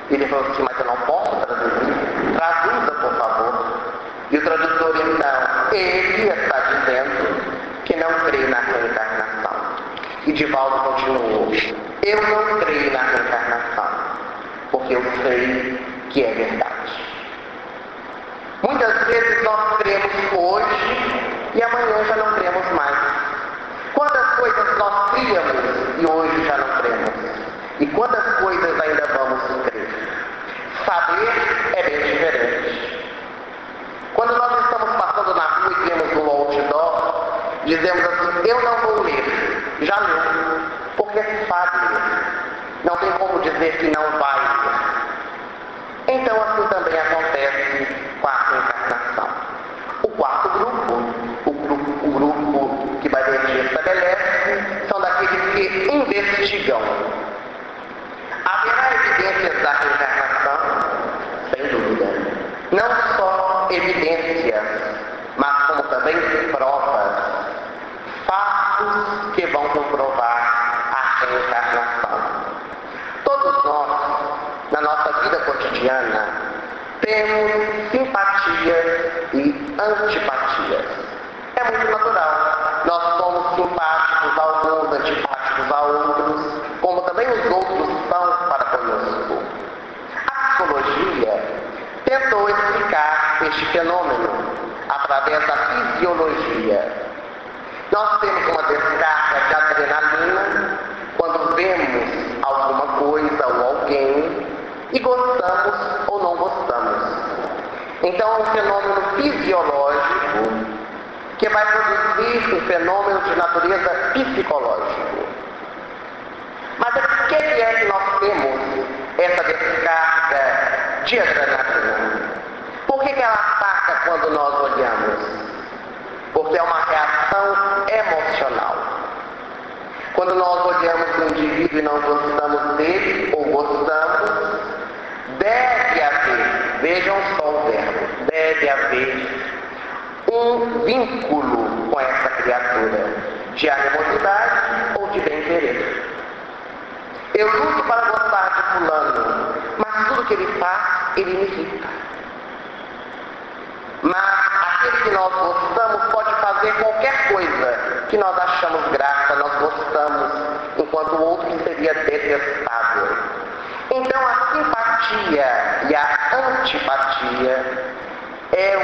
Ele falou assim: mas eu não posso traduzir. Traduza, por favor. E o tradutor, então, ele está dizendo que não crê na reencarnação. E Divaldo continuou: eu não creio na reencarnação, porque eu sei que é verdade. Muitas vezes nós cremos hoje e amanhã já não cremos mais. Quantas coisas nós criamos e hoje já não cremos? E quantas coisas ainda vamos crer? Saber é bem diferente. Quando nós estamos passando na rua e vemos um outdoor, dizemos assim: eu não vou ler. Já leu, porque sabe ler. Não tem como dizer que não vai ler. Então assim também acontece com a reencarnação. O quarto grupo, o grupo que Baderji estabelece, são daqueles que investigam. Haverá evidências da reencarnação? Sem dúvida. Não só evidências, mas como também provas, fatos que vão comprovar a reencarnação. Todos nós, na nossa vida cotidiana, temos simpatias e antipatias. É muito natural. Nós somos simpáticos a alguns, antipáticos a outros, como também os outros são para conosco. A psicologia tentou explicar este fenômeno através da fisiologia. Nós temos uma descarga de adrenalina quando vemos alguma coisa ou alguém e gostamos ou não gostamos. Então é um fenômeno fisiológico que vai produzir um fenômeno de natureza psicológica. Mas por que é que nós temos essa descarga de adrenalina? Por que ela ataca quando nós olhamos? Porque é uma reação emocional. Quando nós olhamos um indivíduo e não gostamos dele, ou gostamos, deve haver, vejam só o verbo, deve haver um vínculo com essa criatura, de animosidade ou de bem-querer. Eu luto para gostar de fulano, mas tudo que ele faz, ele me irrita. Mas aquele que nós gostamos pode fazer qualquer coisa que nós achamos graça, nós gostamos, enquanto o outro que seria detestável. Então a simpatia e a antipatia é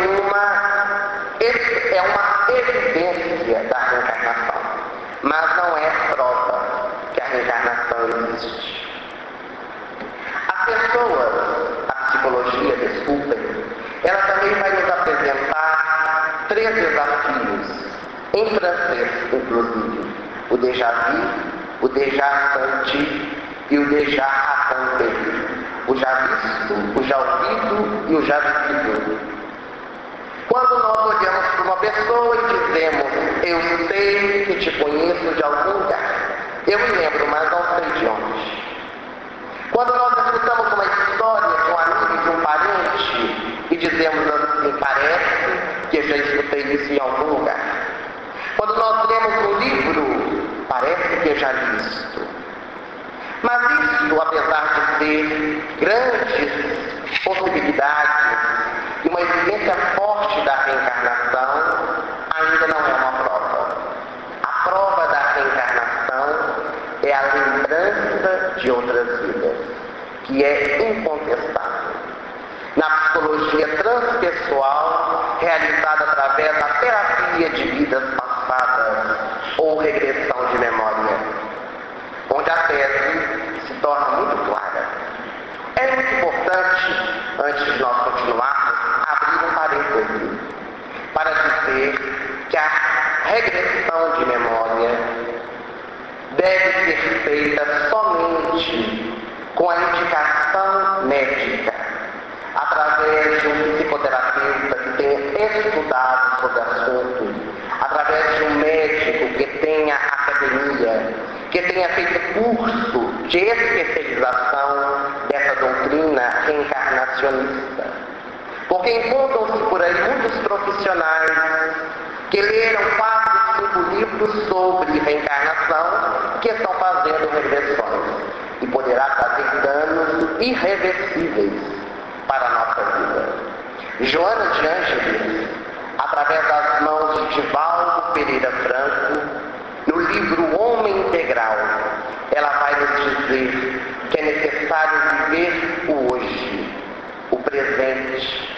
uma evidência da reencarnação, mas não é prova que a reencarnação existe. As pessoas, a psicologia, desculpem, ela também vai nos apresentar 3 desafios, em francês, inclusive: o déjà vu, o déjà senti e o déjà raconté. O já visto, o já ouvido e o já vivido. Quando nós olhamos para uma pessoa e dizemos: eu sei que te conheço de algum lugar, eu me lembro, mas não sei de onde. Quando nós escutamos uma história de um amigo, de um parente, e dizemos assim, parece que eu já escutei isso em algum lugar. Quando nós lemos um livro, parece que eu já li isto. Mas isso, apesar de ter grandes possibilidades e uma evidência forte da reencarnação, ainda não é uma prova. A prova da reencarnação é a lembrança de outras vidas, que é incontestável. Na psicologia transpessoal, realizada através da terapia de vidas passadas ou regressão de memória, onde a tese se torna muito clara. É muito importante, antes de nós continuarmos, abrir um parêntese para dizer que a regressão de memória deve ser feita somente com a indicação médica, através de um psicoterapeuta que tenha estudado sobre o assunto, através de um médico que tenha academia, que tenha feito curso de especialização dessa doutrina reencarnacionista. Porque encontram-se por aí muitos profissionais que leram 4, 5 livros sobre reencarnação que estão fazendo regressões e poderá trazer danos irreversíveis para a nossa vida. Joana de Ângeles, através das mãos de Divaldo Pereira Franco, no livro Homem Integral, ela vai nos dizer que é necessário viver o hoje, o presente,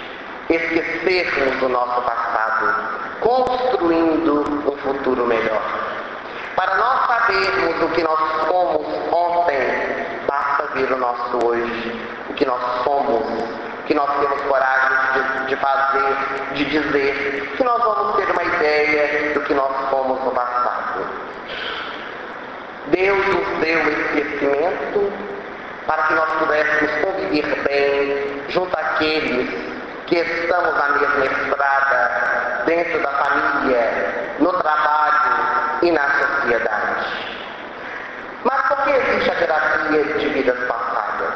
esquecermos o nosso passado, construindo um futuro melhor. Para nós sabermos o que nós fomos ontem, basta ver o nosso hoje, o que nós somos, o que nós temos coragem de fazer, de dizer, que nós vamos ter uma ideia do que nós fomos no passado. Deus nos deu esse esquecimento para que nós pudéssemos conviver bem junto àqueles que estamos na mesma estrada, dentro da família, no trabalho e na sociedade. Mas por que existe a terapia de vidas passadas?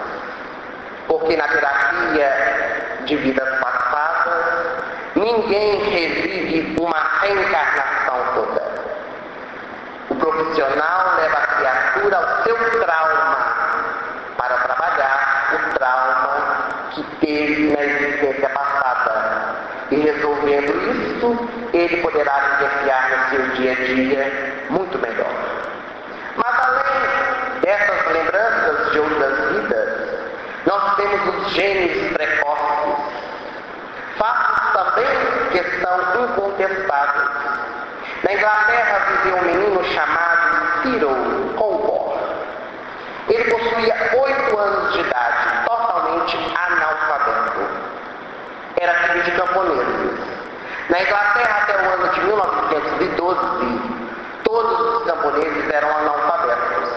Porque na terapia de vidas passadas, ninguém revive uma reencarnação toda. O profissional leva a criatura ao seu trauma para trabalhar o trauma que teve na existência passada. E resolvendo isso, ele poderá vivenciar no seu dia a dia muito melhor. Mas além dessas lembranças de outras vidas, nós temos os gênios precoces, fatos também que são incontestáveis. Na Inglaterra viveu um menino chamado Cyril Colborne. Ele possuía 8 anos de idade, totalmente analfabeto. Era filho de camponeses. Na Inglaterra, até o ano de 1912, todos os camponeses eram analfabetos.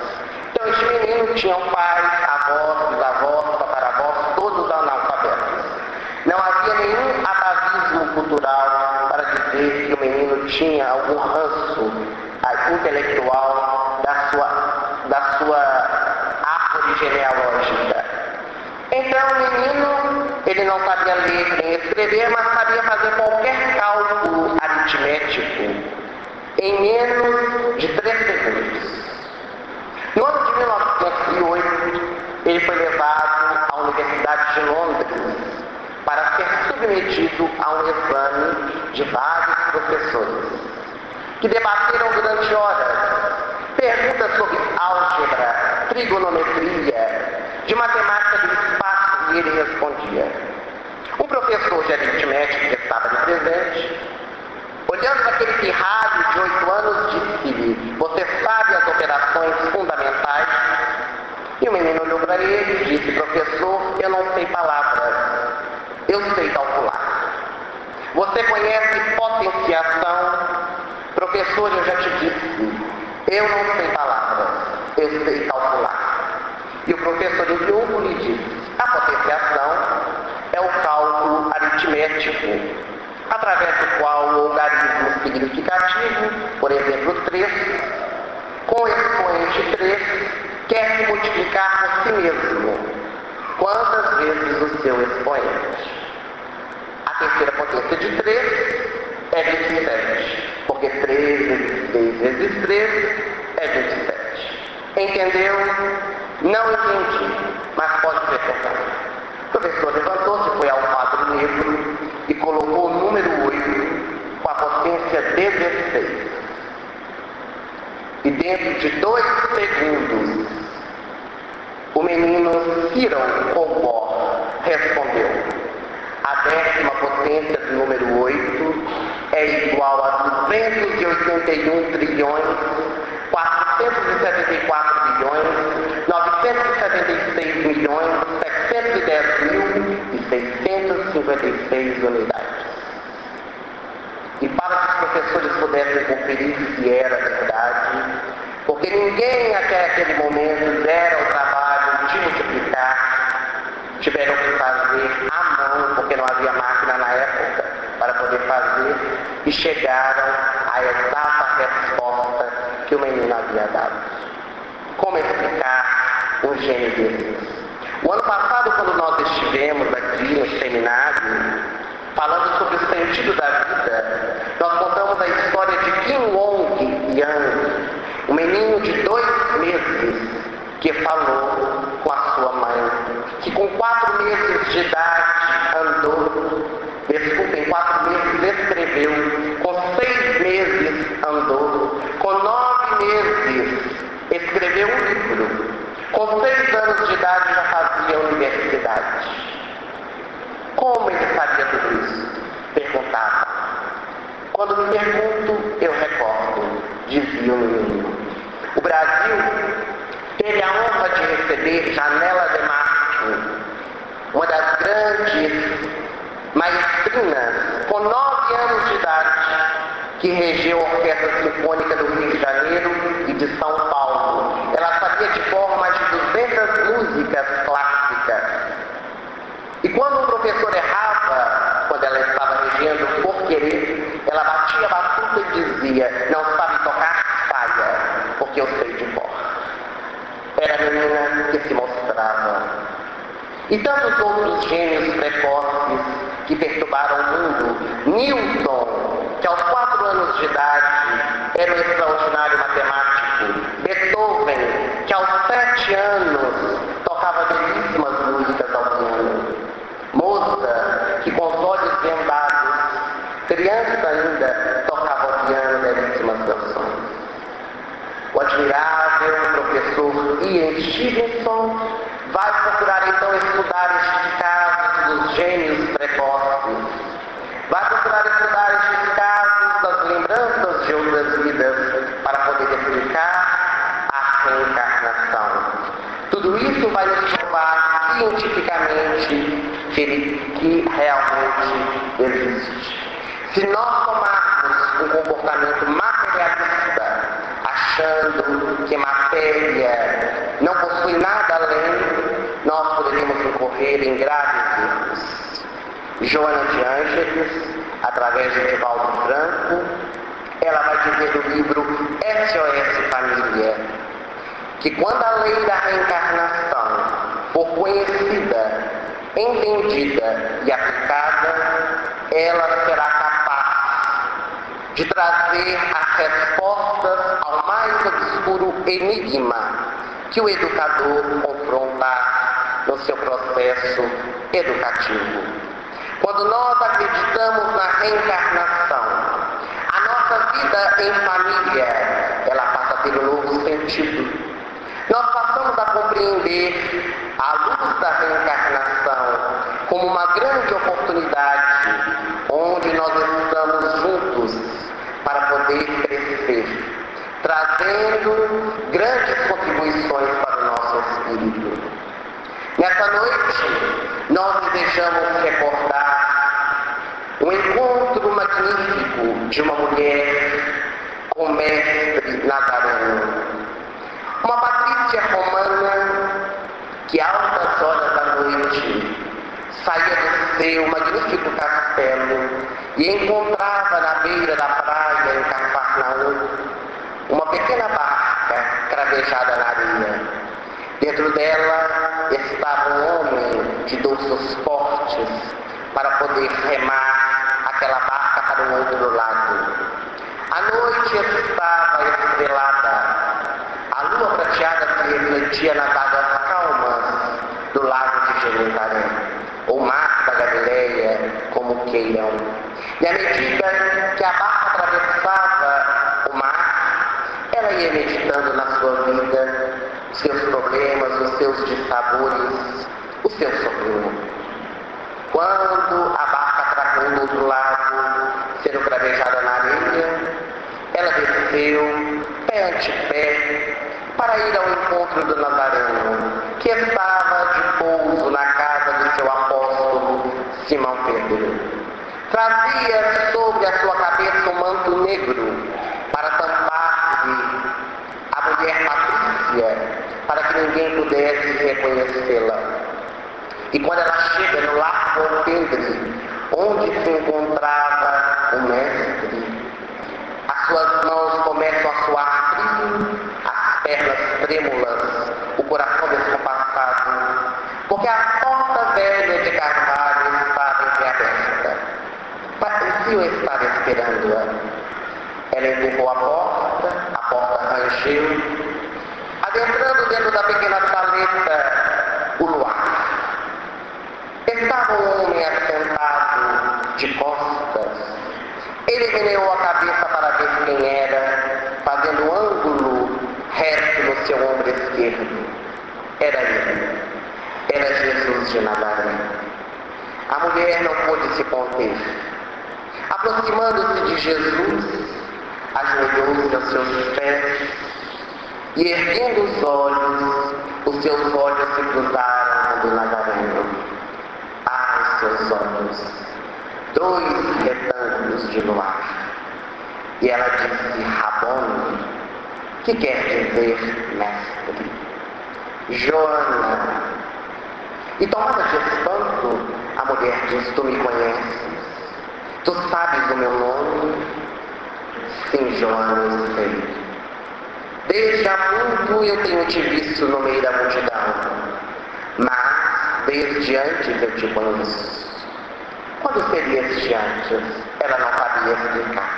Então, este menino tinha pais, avós, bisavós, tataravós, todos analfabetos. Não havia nenhum atavismo cultural para dizer que o menino tinha algum ranço intelectual da sua árvore genealógica. Então o menino, ele não sabia ler nem escrever, mas sabia fazer qualquer cálculo aritmético em menos de 3 segundos. No ano de 1908, ele foi levado à Universidade de Londres para ser submetido a um exame de vários professores, que debateram durante horas perguntas sobre álgebra, trigonometria, de matemática do espaço, e ele respondia. Um professor de aritmética que estava ali presente, olhando naquele pirralho de 8 anos, disse-lhe: "Você sabe as operações fundamentais?" E o menino olhou para ele e disse: "Professor, eu não sei palavras, eu sei calcular." "Você conhece potenciação?" "Professor, eu já te disse, eu não sei palavras, eu sei calcular." E o professor em triunfo lhe disse: "A potenciação é o cálculo aritmético, através do qual o logaritmo significativo, por exemplo 3, com o expoente 3, quer se multiplicar por si mesmo, quantas vezes o seu expoente." terceira potência de 3 é 27. Porque 3 vezes 3 é 27. Entendeu? Não entendi, mas pode ser importante. O professor levantou-se, foi ao quadro negro e colocou o número 8 com a potência 16. E dentro de 2 segundos, o menino Cyril Colbor respondeu: a 10ª potência do número 8 é igual a 281 trilhões, 474 bilhões, 976 milhões, 710 mil e 656 unidades. E para que os professores pudessem conferir se era verdade, porque ninguém até aquele momento dera o trabalho de multiplicar, tiveram que fazer à mão, porque não havia máquina na época para poder fazer, e chegaram à exata resposta que o menino havia dado. Como explicar um gênio desses? O ano passado, quando nós estivemos aqui no seminário, falando sobre o sentido da vida, nós contamos a história de Kim Wong-Yang, um menino de 2 meses que falou com a sua mãe, que com 4 meses de idade andou, 4 meses escreveu, com 6 meses andou, com 9 meses escreveu um livro, com 6 anos de idade já fazia universidade. Como ele sabia tudo isso? Perguntava. Quando me pergunto, eu recordo, dizia o menino. O Brasil teve a honra de receber Janela de Martin, uma das grandes maestrinas, com 9 anos de idade, que regeu a Orquestra Sinfônica do Rio de Janeiro e de São Paulo. Ela sabia de cor mais de 200 músicas clássicas. E quando o professor errava, quando ela estava regendo por querer, ela batia a batuta e dizia: não sabe tocar, saia, porque eu sei de cor. Era a menina que se mostrava. E tantos outros gênios precoces que perturbaram o mundo. Newton, que aos 4 anos de idade era um extraordinário matemático. Beethoven, que aos 7 anos tocava belíssimas músicas ao piano. Mozart, que com os olhos vendados, criança ainda, tocava ao piano belíssimas canções. O admirável professor Ian Stevenson vai procurar então estudar estes casos dos gênios precoces. Vai procurar estudar estes casos das lembranças de outras vidas para poder explicar a reencarnação. Tudo isso vai nos provar cientificamente que realmente existe. Se nós tomarmos um comportamento materialista, achando que matéria não possui nada além, nós poderíamos incorrer em graves erros. Joana de Ângeles, através de Divaldo Franco, ela vai dizer no livro SOS Família, que quando a lei da reencarnação for conhecida, entendida e aplicada, ela será capaz de trazer as respostas ao mais obscuro enigma que o educador confrontar no seu processo educativo. Quando nós acreditamos na reencarnação, a nossa vida em família, ela passa a ter um novo sentido. Nós passamos a compreender a luz da reencarnação como uma grande oportunidade onde nós estamos juntos para poder crescer, trazendo grandes contribuições para o nosso espírito. Nessa noite, nós desejamos recordar um encontro magnífico de uma mulher com o mestre Nazareno. Uma patrícia romana que, altas horas da noite, saía do seu magnífico castelo e encontrava na beira da praia, em Cafarnaum, uma pequena barca cravejada na areia. Dentro dela estava um homem de dorsos fortes para poder remar aquela barca para o outro lado. A noite estava estrelada. A lua prateada se refletia nas águas calmas do lago de Jerusalém, ou mar da Galileia, como queiram. E à medida que a barca atravessava o mar, ela ia meditando na sua vida, os seus problemas, os seus dissabores, o seu sofrimento. Quando a barca atracou do outro lado, sendo cravejada na areia, ela desceu, pé ante pé, para ir ao encontro do Nazareno, que estava de pouso na casa do seu apóstolo Simão Pedro. Trazia sobre a sua cabeça um manto negro para tampar-lhe a mulher Patrícia, para que ninguém pudesse reconhecê-la. E quando ela chega no largo Alpendre, onde se encontrava o mestre, as suas mãos começam a suar frio, as pernas trêmulas, o coração descompassado, porque a porta velha de carvalho estava entreaberta. Patricio estava esperando-a. Ela empurrou a porta rangeu, adentrando dentro da pequena saleta o luar. Estava um homem assentado de costas. Ele meneou a cabeça para ver quem era, fazendo um ângulo reto no seu ombro esquerdo. Era ele. Era Jesus de Nazaré. A mulher não pôde se conter. Aproximando-se de Jesus, ajoelhou-se aos seus pés e, erguendo os seus olhos se cruzaram no Nazareno. Os seus olhos, 2 retângulos de luar. E ela disse, Rabone, que quer dizer mestre. Joana. E tomada de espanto, a mulher disse, tu me conheces? Tu sabes o meu nome? Sim, Joana, eu sei. Desde há muito eu tenho te visto no meio da multidão, mas desde antes eu te conheço. Quando seria este antes? Ela não sabia explicar.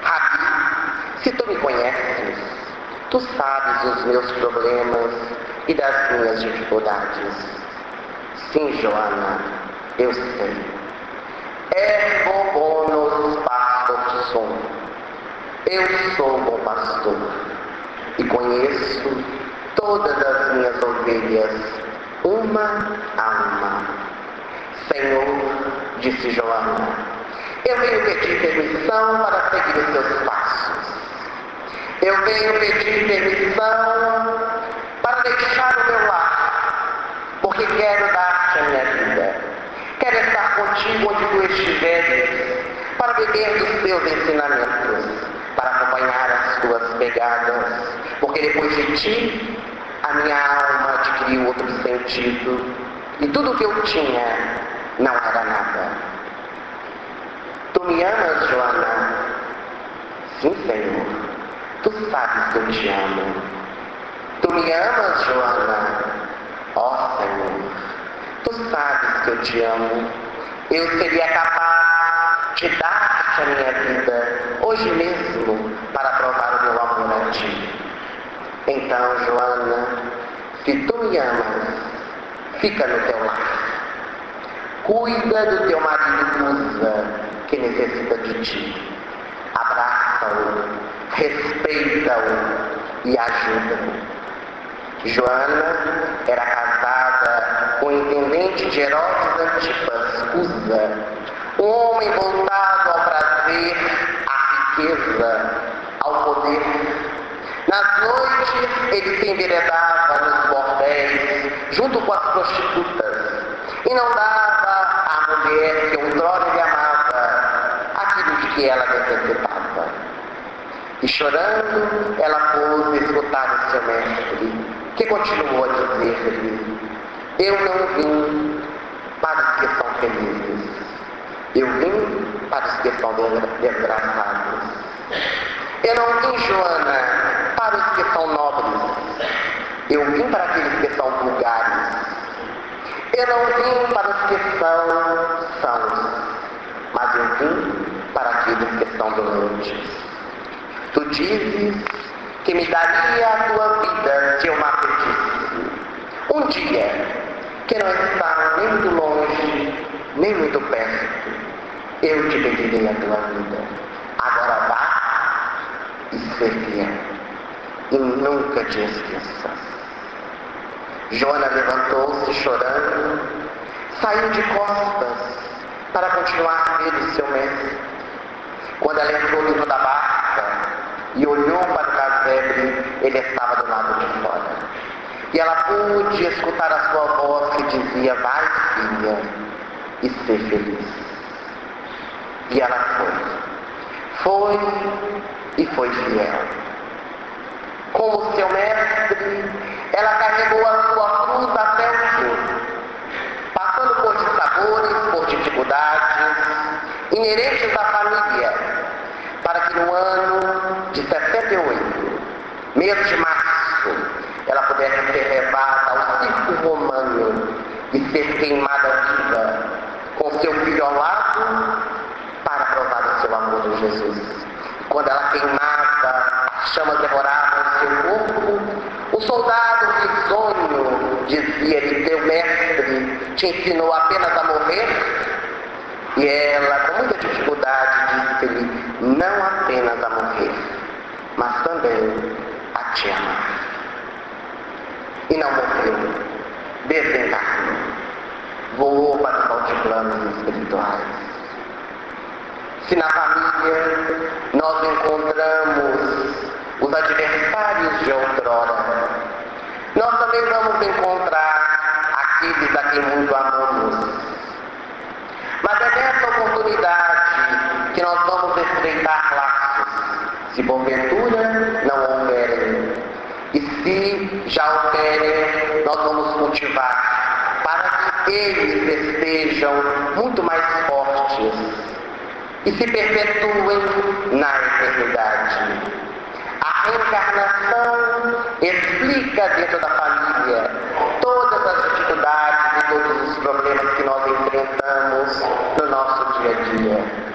Rabi, se tu me conheces, tu sabes os meus problemas e das minhas dificuldades. Sim, Joana, eu sei. Ergo bonus pastor sum. Eu sou bom pastor e conheço todas as minhas ovelhas, uma a uma. Senhor, disse Joana, eu venho pedir permissão para seguir os seus passos. Eu venho pedir permissão para deixar o meu lar, porque quero dar-te a minha vida. Quero estar contigo onde tu estiveres, para beber dos teus ensinamentos, para acompanhar as tuas pegadas, porque depois de ti, a minha alma adquiriu outro sentido, e tudo que eu tinha não era nada. Tu me amas, Joana? Sim, Senhor. Tu sabes que eu te amo. Tu me amas, Joana? Ó, Senhor. Tu sabes que eu te amo. Eu seria capaz de dar-te a minha vida hoje mesmo para provar o meu amor a ti. Então, Joana, se tu me amas, fica no teu lar. Cuida do teu marido Uza, que necessita de ti. Abraça-o, respeita-o e ajuda-o. Joana era casada com o intendente de Herodes Antipas, Uza, um homem voltado ao prazer, à riqueza, ao poder. Nas noites, ele se enveredava nos bordéis, junto com as prostitutas, e não dava à mulher que outrora lhe amava aquilo de que ela necessitava. E chorando, ela pôde escutar o seu mestre, que continuou a dizer-lhe, eu não vim para os que são felizes, eu vim para os que são desgraçados. Eu não vim, Joana, para os que são nobres, eu vim para aqueles que são vulgares. Eu não vim para os que são sãos, mas eu assim para aqueles que estão doentes. Tu dizes que me daria a tua vida se eu me pedisse. Um dia, que não está nem muito longe, nem muito perto, eu te pedirei a tua vida. Agora vá e ser fiel, e nunca te esqueças. Joana levantou-se chorando, saiu de costas para continuar a ver o seu mestre. Quando ela entrou dentro da barca e olhou para o casebre, ele estava do lado de fora. E ela pôde escutar a sua voz que dizia: vai, filha, e ser feliz. E ela foi e foi fiel. Como seu mestre, ela carregou a sua cruz até o fim, passando por dissabores, por dificuldades inerentes à família, para que no ano de 78, mês de março, ela pudesse ser levada ao circo romano e ser queimada viva, com seu filho ao lado, para provar o seu amor de Jesus. Quando ela queimava, as chamas devoravam o seu corpo, o soldado risonho dizia-lhe: teu mestre te ensinou apenas a morrer? E ela, com muita dificuldade, disse-lhe: não apenas a morrer, mas também a te amar. E não morreu, desencarnou, voou para os altiplanos espirituais. Se na família nós encontramos os adversários de outrora, nós também vamos encontrar aqueles a quem muito amamos. Mas é nessa oportunidade que nós vamos estreitar laços, se porventura não houverem. E se já houverem, nós vamos cultivar para que eles estejam muito mais fortes e se perpetuem na eternidade. A reencarnação explica dentro da família todas as dificuldades e todos os problemas que nós enfrentamos no nosso dia a dia.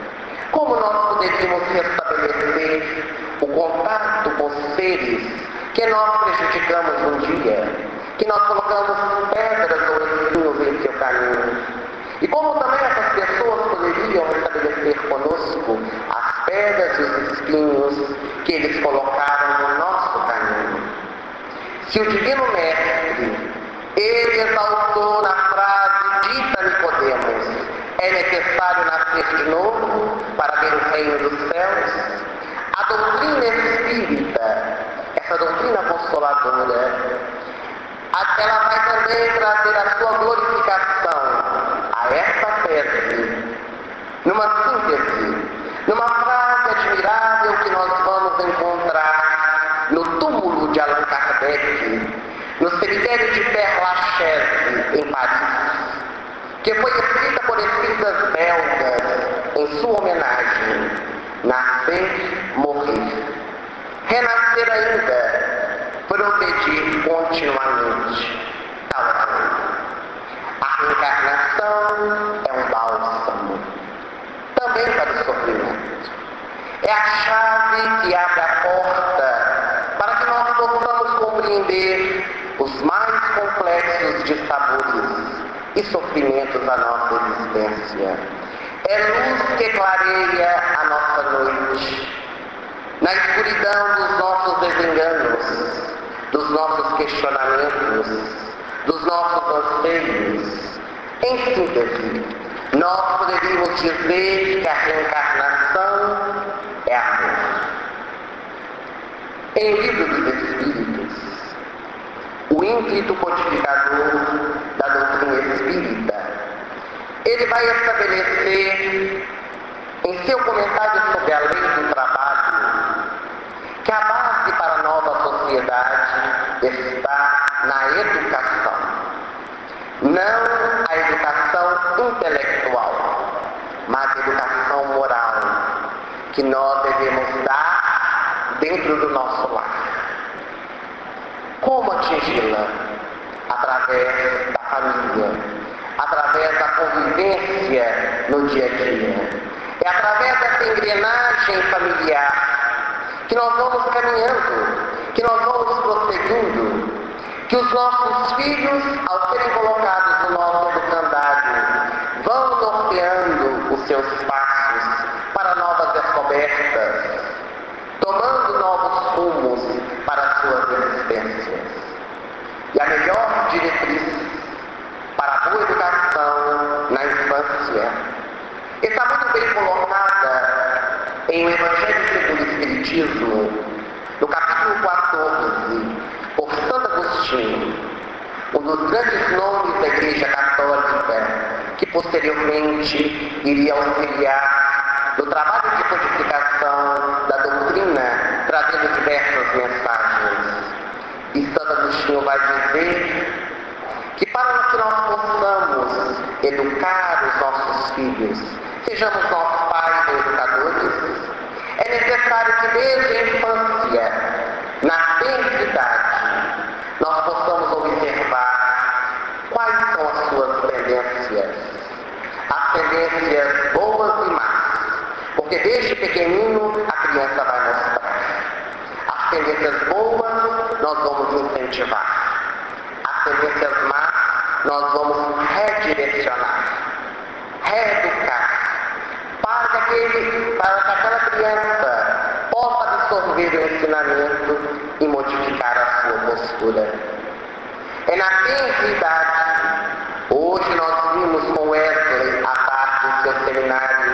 Como nós poderíamos restabelecer o contato com seres que nós prejudicamos um dia, que nós colocamos pedras ou espinhos em seu caminho? E como também essas pessoas poderiam restabelecer conosco as pedras e os espinhos que eles colocaram no nosso caminho? Se o Divino Mestre, ele exaltou na frase dita a Nicodemos: é necessário nascer de novo para ver o reino dos céus, a doutrina espírita, essa doutrina consoladora, ela vai também trazer a sua glorificação a essa tese, numa síntese, numa frase admirável que nós vamos encontrar no túmulo de Allan Kardec, no cemitério de Père Lachaise, em Paris, que foi escrita por espíritas belgas em sua homenagem: nascer, morrer, renascer ainda, progredir continuamente. Tal assim. A reencarnação é um bálsamo, também para o sofrimento. É a chave que abre a porta para que nós possamos compreender os mais complexos dissabores e sofrimentos da nossa existência. É luz que clareia a nossa noite, na escuridão dos nossos desenganos, dos nossos questionamentos, dos nossos anseios. Em síntese, nós poderíamos dizer que a reencarnação é amor. Em o Livro dos Espíritos, o ínclito codificador da doutrina espírita, ele vai estabelecer em seu comentário sobre a lei do trabalho que a base para a nova sociedade está na educação. Não a educação intelectual, mas a educação moral que nós devemos dar dentro do nosso lar. Como atingi-la? Através da família, através da convivência no dia a dia. É através dessa engrenagem familiar que nós vamos caminhando, que nós vamos prosseguindo, que os nossos filhos, ao serem colocados no nosso educandário, vão norteando os seus passos para novas descobertas, tomando novos rumos para as suas existências. E a melhor diretriz para a boa educação na infância está muito bem colocada em O Evangelho segundo o Espiritismo, no capítulo 14, por Santo Agostinho, um dos grandes nomes da Igreja Católica, que posteriormente iria auxiliar no trabalho de codificação da doutrina, trazendo diversas mensagens. E Santo Agostinho vai dizer que para que nós possamos educar os nossos filhos, sejamos nós pais ou educadores, é necessário que desde a infância, na tenridade, nós possamos observar quais são as suas tendências, as tendências boas e más, porque desde pequenino a criança vai mostrar. As tendências boas nós vamos incentivar. As tendências más nós vamos redirecionar, reeducar, para que aquela criança possa absorver o ensinamento e modificar a sua postura. É na tenridade, hoje nós vimos com Wesley, à tarde do seu seminário,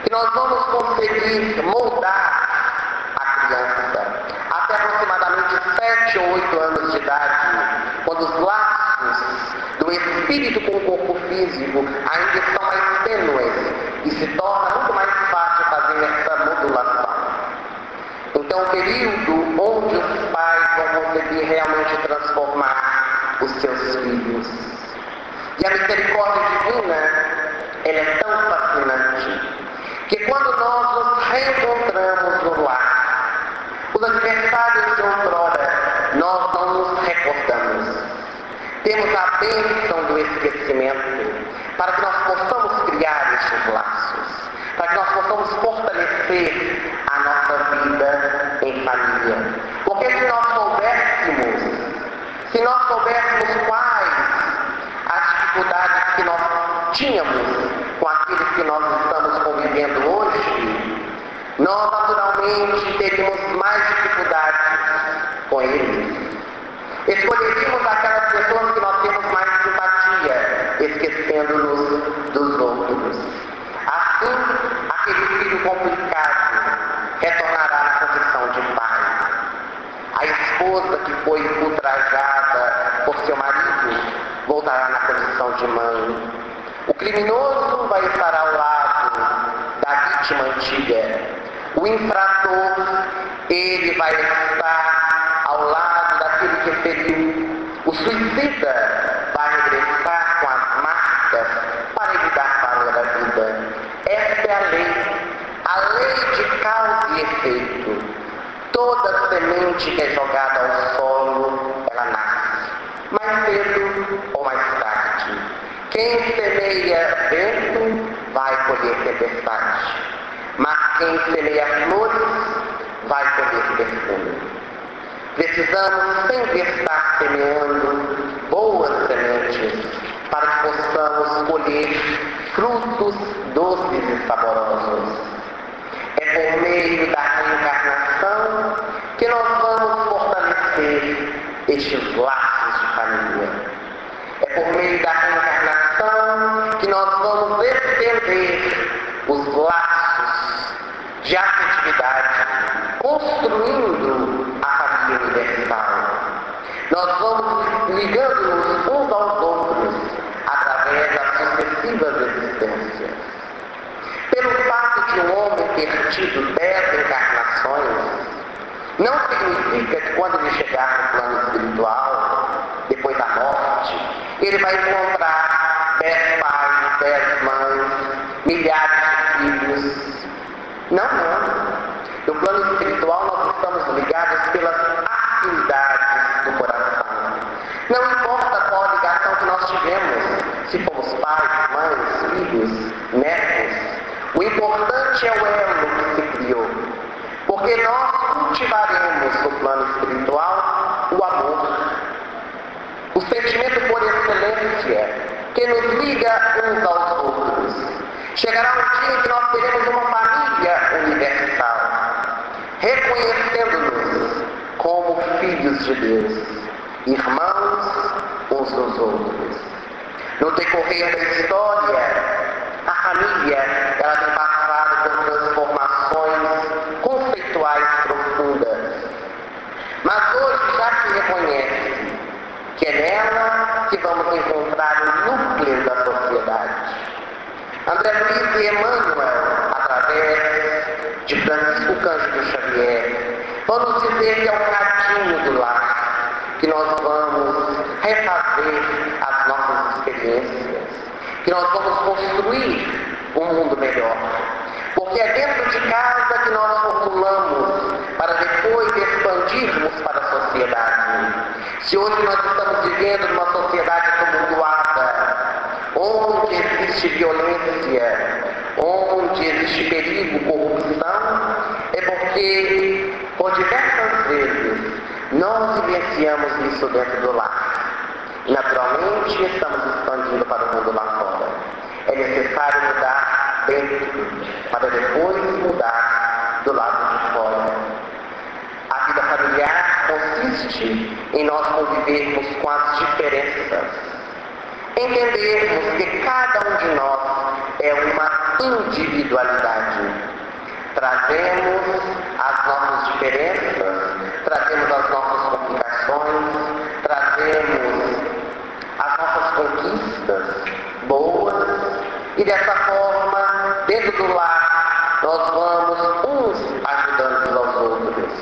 que nós vamos conseguir moldar a criança até aproximadamente 7 ou 8 anos de idade, quando os laços do espírito com o corpo físico ainda estão mais tênues e se torna muito mais fácil fazer essa modulação. Então, o período onde os pais vão conseguir realmente transformar os seus filhos. E a misericórdia divina, ela é tão fascinante, que quando nós nos reencontramos no lar, os adversários de outrora, nós não nos recordamos. Temos a bênção do esquecimento, para que nós possamos criar estes laços, para que nós possamos fortalecer a nossa vida em família. Porque se nós soubéssemos quais as dificuldades que nós tínhamos com aqueles que nós estamos convivendo hoje, nós naturalmente teríamos mais dificuldades com eles. Escolheríamos aquelas pessoas que nós temos mais simpatia, esquecendo-nos dos outros. Assim, aquele filho complicado retornará na condição de pai. A esposa que foi ultrajada por seu marido voltará na condição de mãe. O criminoso vai estar ao lado da vítima antiga. O infrator, ele vai estar ao lado daquele que feriu. O suicida vai regressar com as marcas para ele dar valor à vida. Esta é a lei de causa e efeito. Toda semente que é jogada ao solo, ela nasce, mais cedo ou mais tarde. Quem semeia vento, vai colher tempestade. Mas quem semeia flores, vai colher perfume. Precisamos sempre estar semeando boas sementes para que possamos colher frutos doces e saborosos. É por meio da reencarnação que nós vamos fortalecer estes laços de família. É por meio da reencarnação que nós vamos estender os laços de afetividade, construindo a família universal. Nós vamos ligando-nos uns aos outros através das sucessivas existências. Pelo fato de um homem ter tido 10 encarnações, não significa que quando ele chegar no plano espiritual, depois da morte, ele vai encontrar 10 pais, 10 mães, milhares de filhos. Não. No plano espiritual nós estamos ligados pelas afinidades do coração. Não importa qual ligação que nós tivemos, se fomos pais, mães, filhos, netos, o importante é o elo que se criou. Porque nós cultivaremos no plano espiritual o amor, o sentimento por excelência que nos liga uns aos outros. Chegará um dia em que nós teremos uma família universal, reconhecendo-nos como filhos de Deus, irmãos uns dos outros. No decorrer da história, a família ela tem passado por transformações conceituais profundas. Mas hoje já se reconhece que é nela que vamos encontrar o núcleo da sociedade. André Luiz e Emmanuel, através de Francisco Cândido Xavier, vão nos dizer que é o cadinho do lar que nós vamos refazer as nossas experiências, que nós vamos construir um mundo melhor. Porque é dentro de casa que nós formulamos para depois expandirmos para a sociedade. Se hoje nós estamos vivendo numa sociedade tumultuada, onde existe violência, onde existe perigo, corrupção, é porque, por diversas vezes, nós vivenciamos isso dentro do lar. Naturalmente, estamos expandindo para o mundo lá fora. É necessário mudar dentro, para depois mudar do lado de fora. A vida familiar consiste em nós convivermos com as diferenças. Entendermos que cada um de nós é uma individualidade. Trazemos as nossas diferenças, trazemos as nossas complicações, trazemos as nossas conquistas boas e dessa forma, dentro do lar, nós vamos uns ajudando aos outros,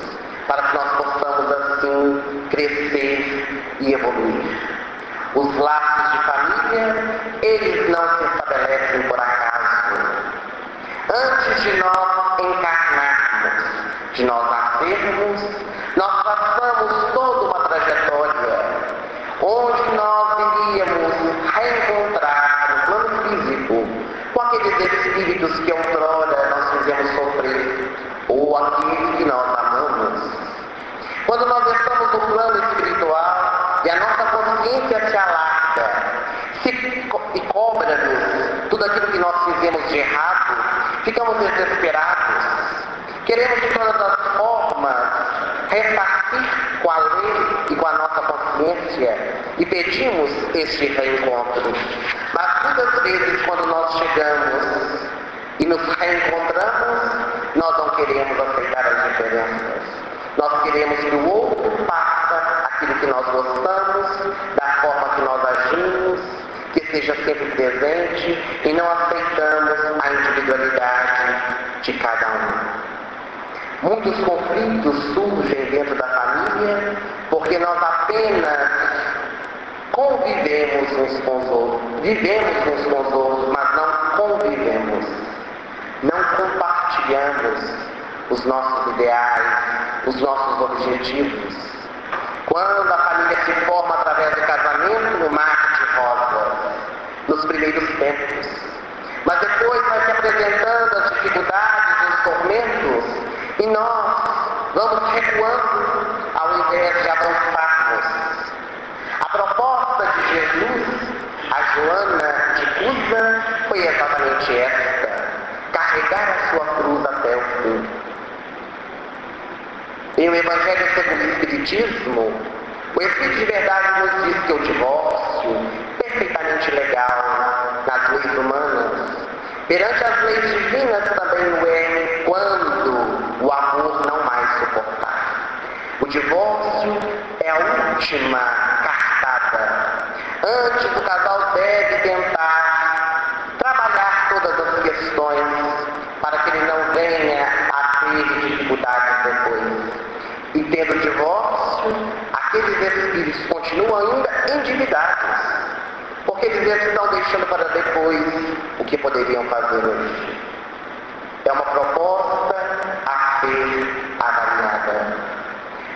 para que nós possamos assim crescer e evoluir. Os laços de família, eles não se estabelecem por acaso. Antes de nós encarnarmos, de nós nascermos, nós passamos toda uma trajetória, onde nós iríamos reencontrar no plano físico com aqueles espíritos que outrora nós fizemos sofrer, ou aqueles que nós amamos. Quando nós estamos no plano espiritual e a nossa consciência se alarga e cobra-nos tudo aquilo que nós fizemos de errado, ficamos desesperados. Queremos de todas as formas ressarcir com a lei e com a nossa consciência e pedimos este reencontro. Mas muitas vezes quando nós chegamos e nos reencontramos, nós não queremos aceitar as diferenças. Nós queremos que o outro faça aquilo que nós gostamos, da forma que nós agimos, que seja sempre presente e não aceitamos a individualidade de cada um. Muitos conflitos surgem dentro da família porque nós apenas convivemos uns com os outros, vivemos uns com os outros, mas não convivemos, não compartilhamos os nossos ideais, os nossos objetivos. Quando a família se forma através do casamento, no mar de rosas, nos primeiros tempos, mas depois vai se apresentando as dificuldades, os tormentos, e nós vamos recuando ao invés de avançarmos. A proposta de Jesus, a Joana de Cusa, foi exatamente esta: carregar a sua cruz até o fim. Em o Evangelho segundo o Espiritismo, o Espírito de Verdade nos diz que o divórcio, perfeitamente legal nas leis humanas, perante as leis divinas também o é quando o amor não mais suportar. O divórcio é a última cartada. Antes, o casal deve tentar trabalhar todas as questões para que ele não venha a ter dificuldades depois. E tendo o divórcio, aqueles espíritos continuam ainda endividados, porque eles estão deixando para depois o que poderiam fazer hoje. É uma proposta a ser avaliada.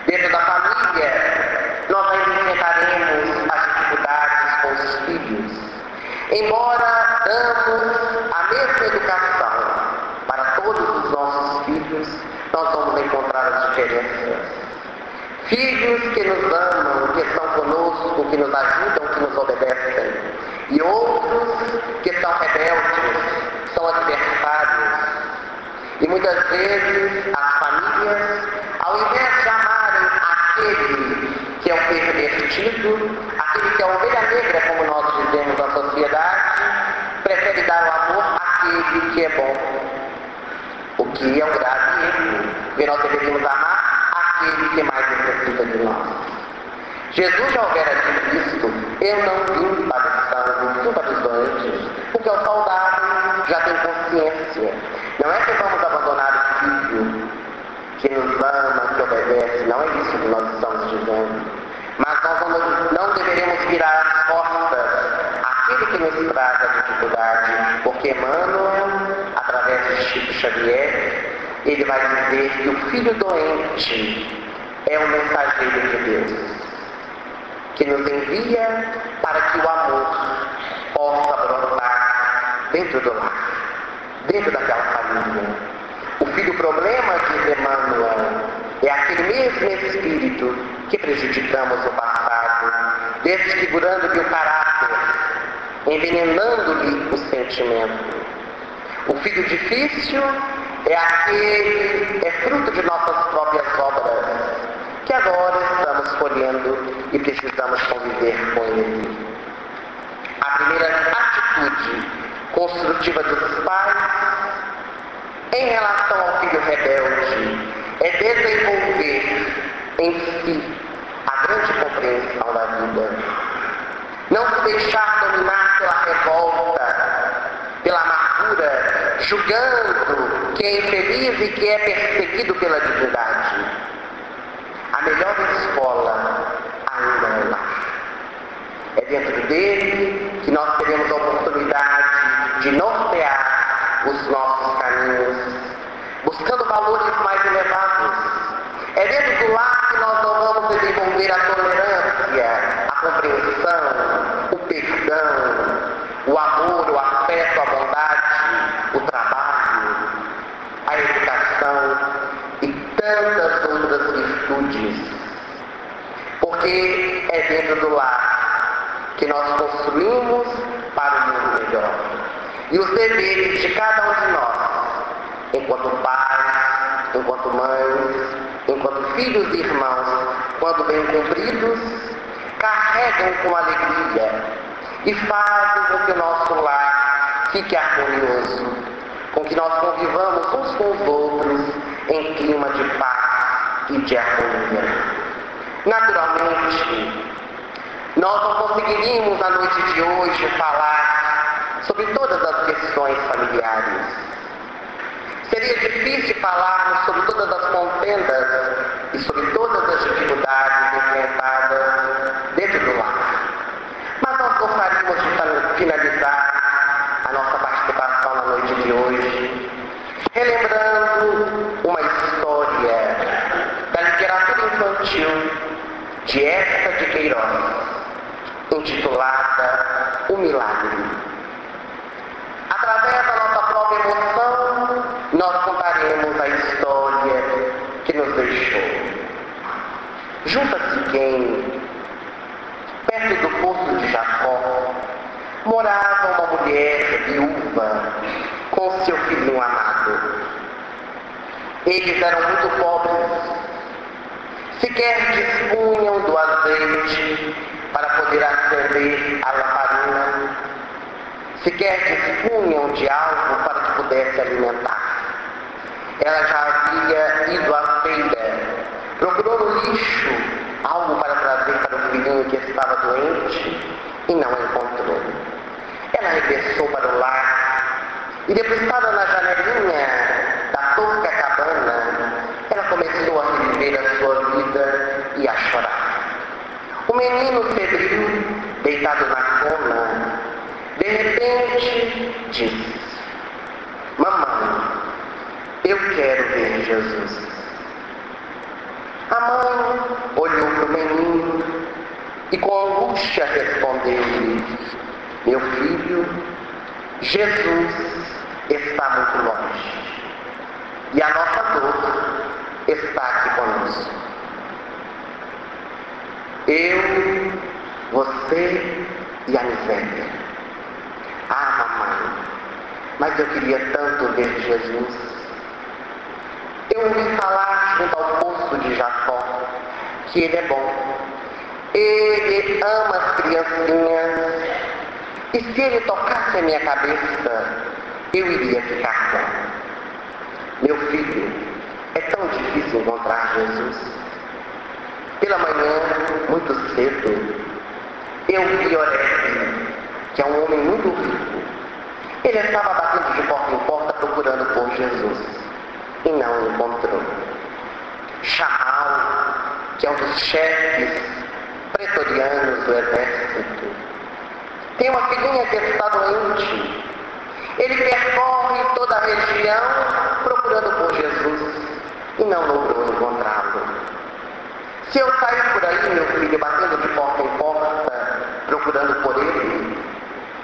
Dentro da família, nós ainda enfrentaremos as dificuldades com os filhos. Embora damos a mesma educação para todos os nossos filhos, nós vamos encontrar as diferenças. Filhos que nos amam, que estão conosco, que nos ajudam, que nos obedecem. E outros que são rebeldes, são adversários. E muitas vezes as famílias, ao invés de amarem aquele que é o pervertido, aquele que é a ovelha negra, como nós dizemos na sociedade, prefere dar o amor àquele que é bom. O que é um grave erro, porque nós deveríamos amar aquele que mais necessita de nós. Jesus já houvera dito isto: eu não vim para os sãos, vim para os doentes, porque o saudável já tem consciência. Não é que vamos abandonar o filho que nos ama, que obedece, não é isso que nós estamos dizendo. Mas nós não deveremos virar as costas àquele que nos traz a dificuldade, porque Emmanuel, através de Chico Xavier, ele vai dizer que o filho doente é o mensageiro de Deus, que nos envia para que o amor possa brotar dentro do lar, dentro daquela família. O filho problema, diz Emmanuel, é aquele mesmo espírito que prejudicamos no passado, desfigurando-lhe o caráter, envenenando-lhe o sentimento. O filho difícil é aquele, é fruto de nossas próprias obras, que agora estamos colhendo e precisamos conviver com ele. A primeira atitude construtiva dos pais em relação ao filho rebelde é desenvolver em si a grande compreensão da vida. Não se deixar dominar pela revolta, pela amargura, julgando que é infeliz e que é perseguido pela divindade. A melhor escola ainda é lá. É dentro dele que nós teremos a oportunidade de nortear os nossos caminhos, buscando valores mais elevados. É dentro do lar que nós não vamos desenvolver a tolerância, a compreensão, o perdão, o amor, o afeto, a bondade, o trabalho, a educação e tantas outras virtudes. Porque é dentro do lar que nós construímos para um mundo melhor. E os deveres de cada um de nós, enquanto pais, enquanto mães, enquanto filhos e irmãos, quando bem cumpridos, carregam com alegria e fazem com que o nosso lar fique harmonioso, com que nós convivamos uns com os outros em clima de paz e de harmonia. Naturalmente, nós não conseguiríamos na noite de hoje falar sobre todas as questões familiares. Seria difícil falarmos sobre todas as contendas e sobre todas as dificuldades enfrentadas dentro do lar. Mas nós gostaríamos de finalizar a nossa participação na noite de hoje, relembrando uma história da literatura infantil de Esta de Queiroz, intitulada O Milagre. Através da nossa própria emoção, nós contaremos a história que nos deixou. Junto a Siquém, perto do poço de Jacó, morava uma mulher viúva com seu filhinho amado. Eles eram muito pobres, sequer dispunham do azeite para poder acender a lamparina, sequer dispunham de algo para que pudesse alimentar. Ela já havia ido à feira, procurou no lixo algo para trazer para o filhinho que estava doente e não encontrou. Ela regressou para o lar e, debruçada na janelinha da tosca cabana, ela começou a reviver a sua vida e a chorar. O menino febril, deitado na cama, de repente disse: mamãe, eu quero ver Jesus. A mãe olhou para o menino e com angústia respondeu-lhe: Meu filho, Jesus está muito longe. E a nossa dor está aqui conosco. Eu, você e a miséria. Ah, mamãe, mas eu queria tanto ver Jesus. Eu ouvi falar junto ao poço de Jacó que ele é bom. Ele ama as criancinhas. E se ele tocasse a minha cabeça, eu iria ficar bom. Meu filho, é tão difícil encontrar Jesus. Pela manhã, muito cedo, eu vi Oreste, que é um homem muito rico. Ele estava batendo de porta em porta procurando por Jesus e não encontrou. Shammai, que é um dos chefes pretorianos do exército, tem uma filhinha que está doente. Ele percorre toda a região procurando por Jesus e não logrou encontrá-lo. Se eu sair por aí, meu filho, batendo de porta em porta, procurando por ele,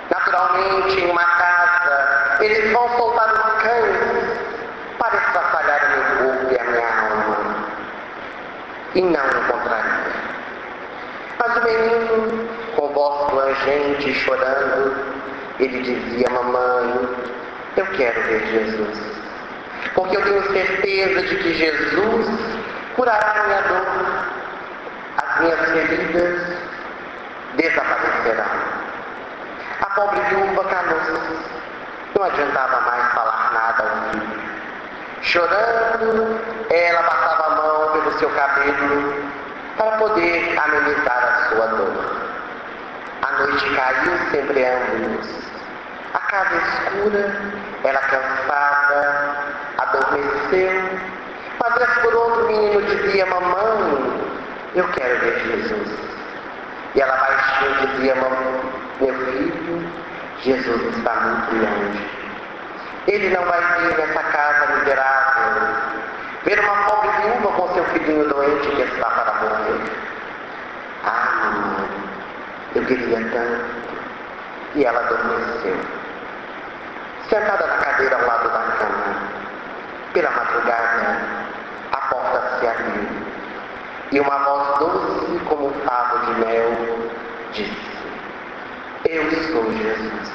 naturalmente, em uma casa, eles vão soltar os cães para estraçalhar o meu corpo e a minha alma. E não encontraria. Mas o menino, com voz plangente, chorando, ele dizia: mamãe, eu quero ver Jesus. Porque eu tenho certeza de que Jesus curará a minha dor. As minhas feridas desaparecerão. A pobre viúva calou-se. Não adiantava mais falar nada ao filho. Chorando, ela passava a mão pelo seu cabelo para poder amenizar a sua dor. A noite caiu sobre ambos. A casa escura, ela cansada, adormeceu. Mas por outro, o menino dizia: mamãe, eu quero ver Jesus. E ela baixinho dizia: meu filho, Jesus está muito longe. Ele não vai vir nessa casa miserável, ver uma pobre viúva com seu filhinho doente que está para morrer. Ah, mamãe, eu queria tanto. E ela adormeceu. Sentada na cadeira ao lado da cama, pela madrugada, a porta se abriu. E uma voz doce como um favo de mel disse: eu sou Jesus.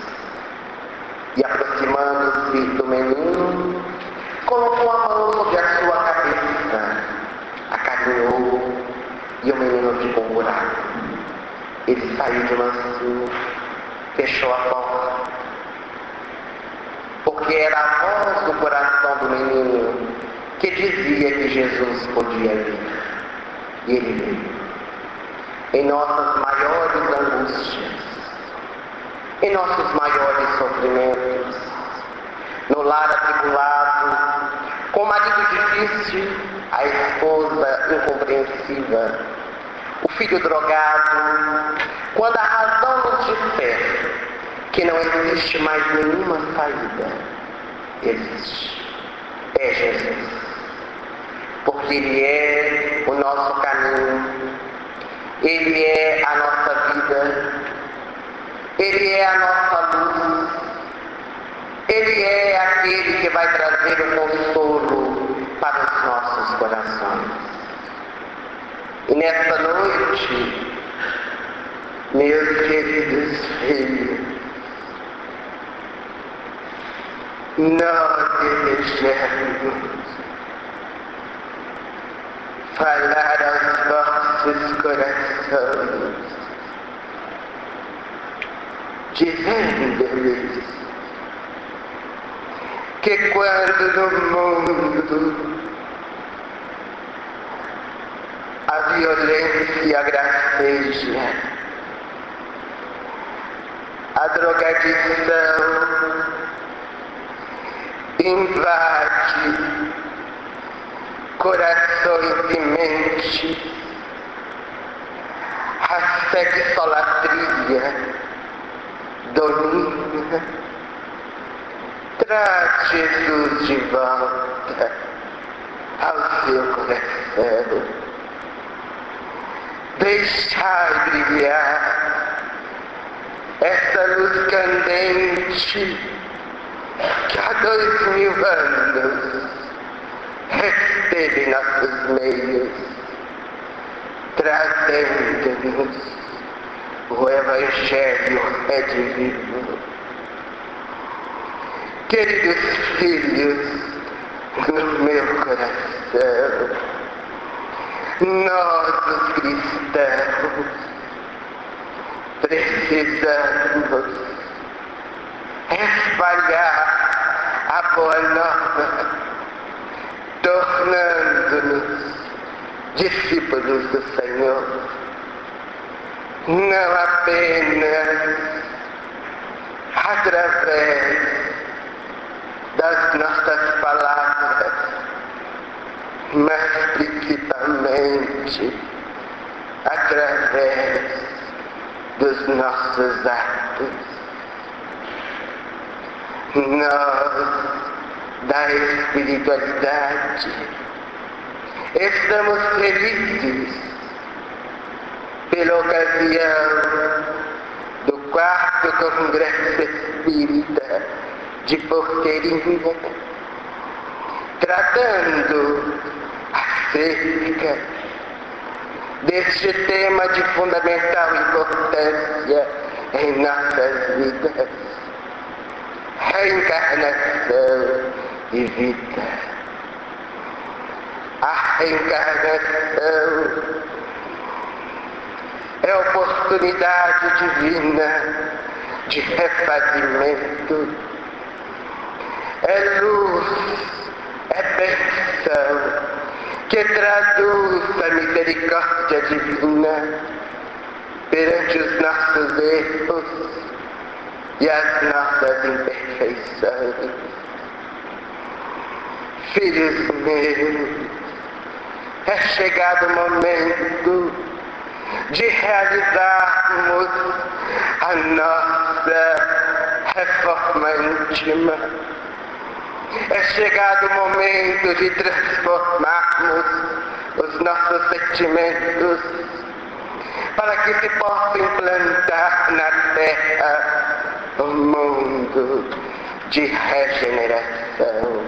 E aproximando-se do menino, colocou a mão sobre a sua cabeça, acarinhou, e o menino ficou curado. Ele saiu de mansinho, fechou a porta, porque era a voz do coração do menino que dizia que Jesus podia vir. E ele veio. Em nossas maiores angústias, em nossos maiores sofrimentos, no lar atribulado, com o marido difícil, a esposa incompreensiva, o filho drogado, quando a razão nos disser que não existe mais nenhuma saída, existe. É Jesus. Porque Ele é o nosso caminho, Ele é a nossa vida, Ele é a nossa luz, Ele é aquele que vai trazer o consolo para os nossos corações. E nesta noite, meus queridos filhos, nós desejamos falar aos vossos corações, dizendo-lhes que quando no mundo a violência graceja, a drogadição invade corações e mentes, a sexolatria domina. Traz Jesus de volta ao seu coração. Deixai brilhar essa luz candente que há 2000 anos esteve em nossos meios, trazendo-nos o Evangelho redivivo. Queridos filhos, no meu coração, nós, os cristãos, precisamos espalhar a boa nova, tornando-nos discípulos do Senhor, não apenas através das nossas palavras, mas principalmente através dos nossos atos. Nós, da espiritualidade, estamos felizes pela ocasião do 4º Congresso Espírita de Porteirinha, tratando acerca deste tema de fundamental importância em nossas vidas: reencarnação e vida. A reencarnação é a oportunidade divina de refazimento, é luz, é bênção que traduz a misericórdia divina perante os nossos erros e as nossas imperfeições. Filhos meus, é chegado o momento de realizarmos a nossa reforma íntima. É chegado o momento de transformarmos os nossos sentimentos para que se possa implantar na terra um mundo de regeneração.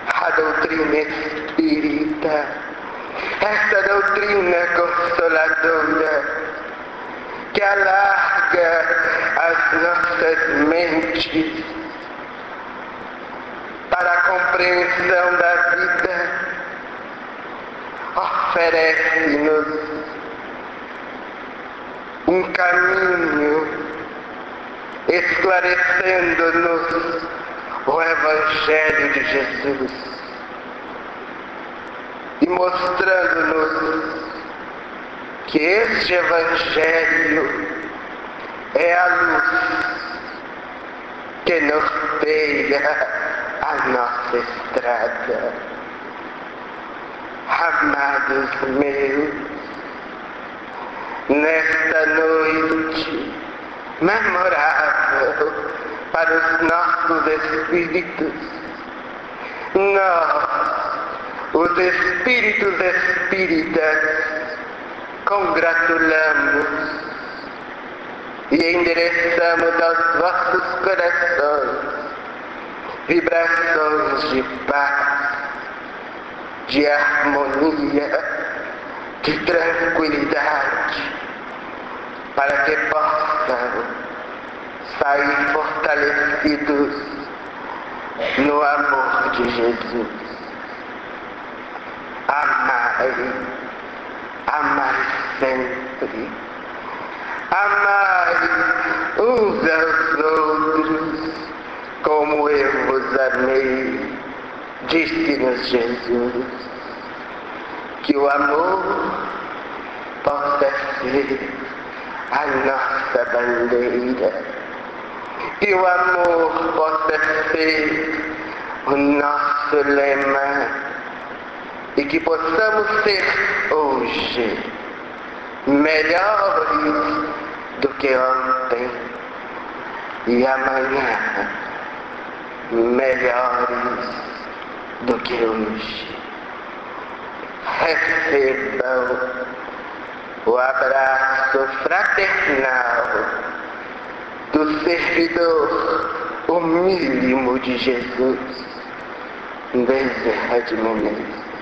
A doutrina espírita, essa doutrina consoladora que alarga as nossas mentes para a compreensão da vida, oferece-nos um caminho, esclarecendo-nos o Evangelho de Jesus e mostrando-nos que este Evangelho é a luz que norteia a nossa estrada. Amados meus, nesta noite memorável para os nossos espíritos, nós, os espíritos espíritas, congratulamos e endereçamos aos vossos corações vibrações de paz, de harmonia, de tranquilidade, para que possam sair fortalecidos no amor de Jesus. Amai, amai sempre, amai uns aos outros, como eu vos amei, disse-nos Jesus. Que o amor possa ser a nossa bandeira, que o amor possa ser o nosso lema, e que possamos ser hoje melhores do que ontem, e amanhã melhores do que hoje. Recebam o abraço fraternal do servidor humílimo de Jesus, Bezerra de Menezes.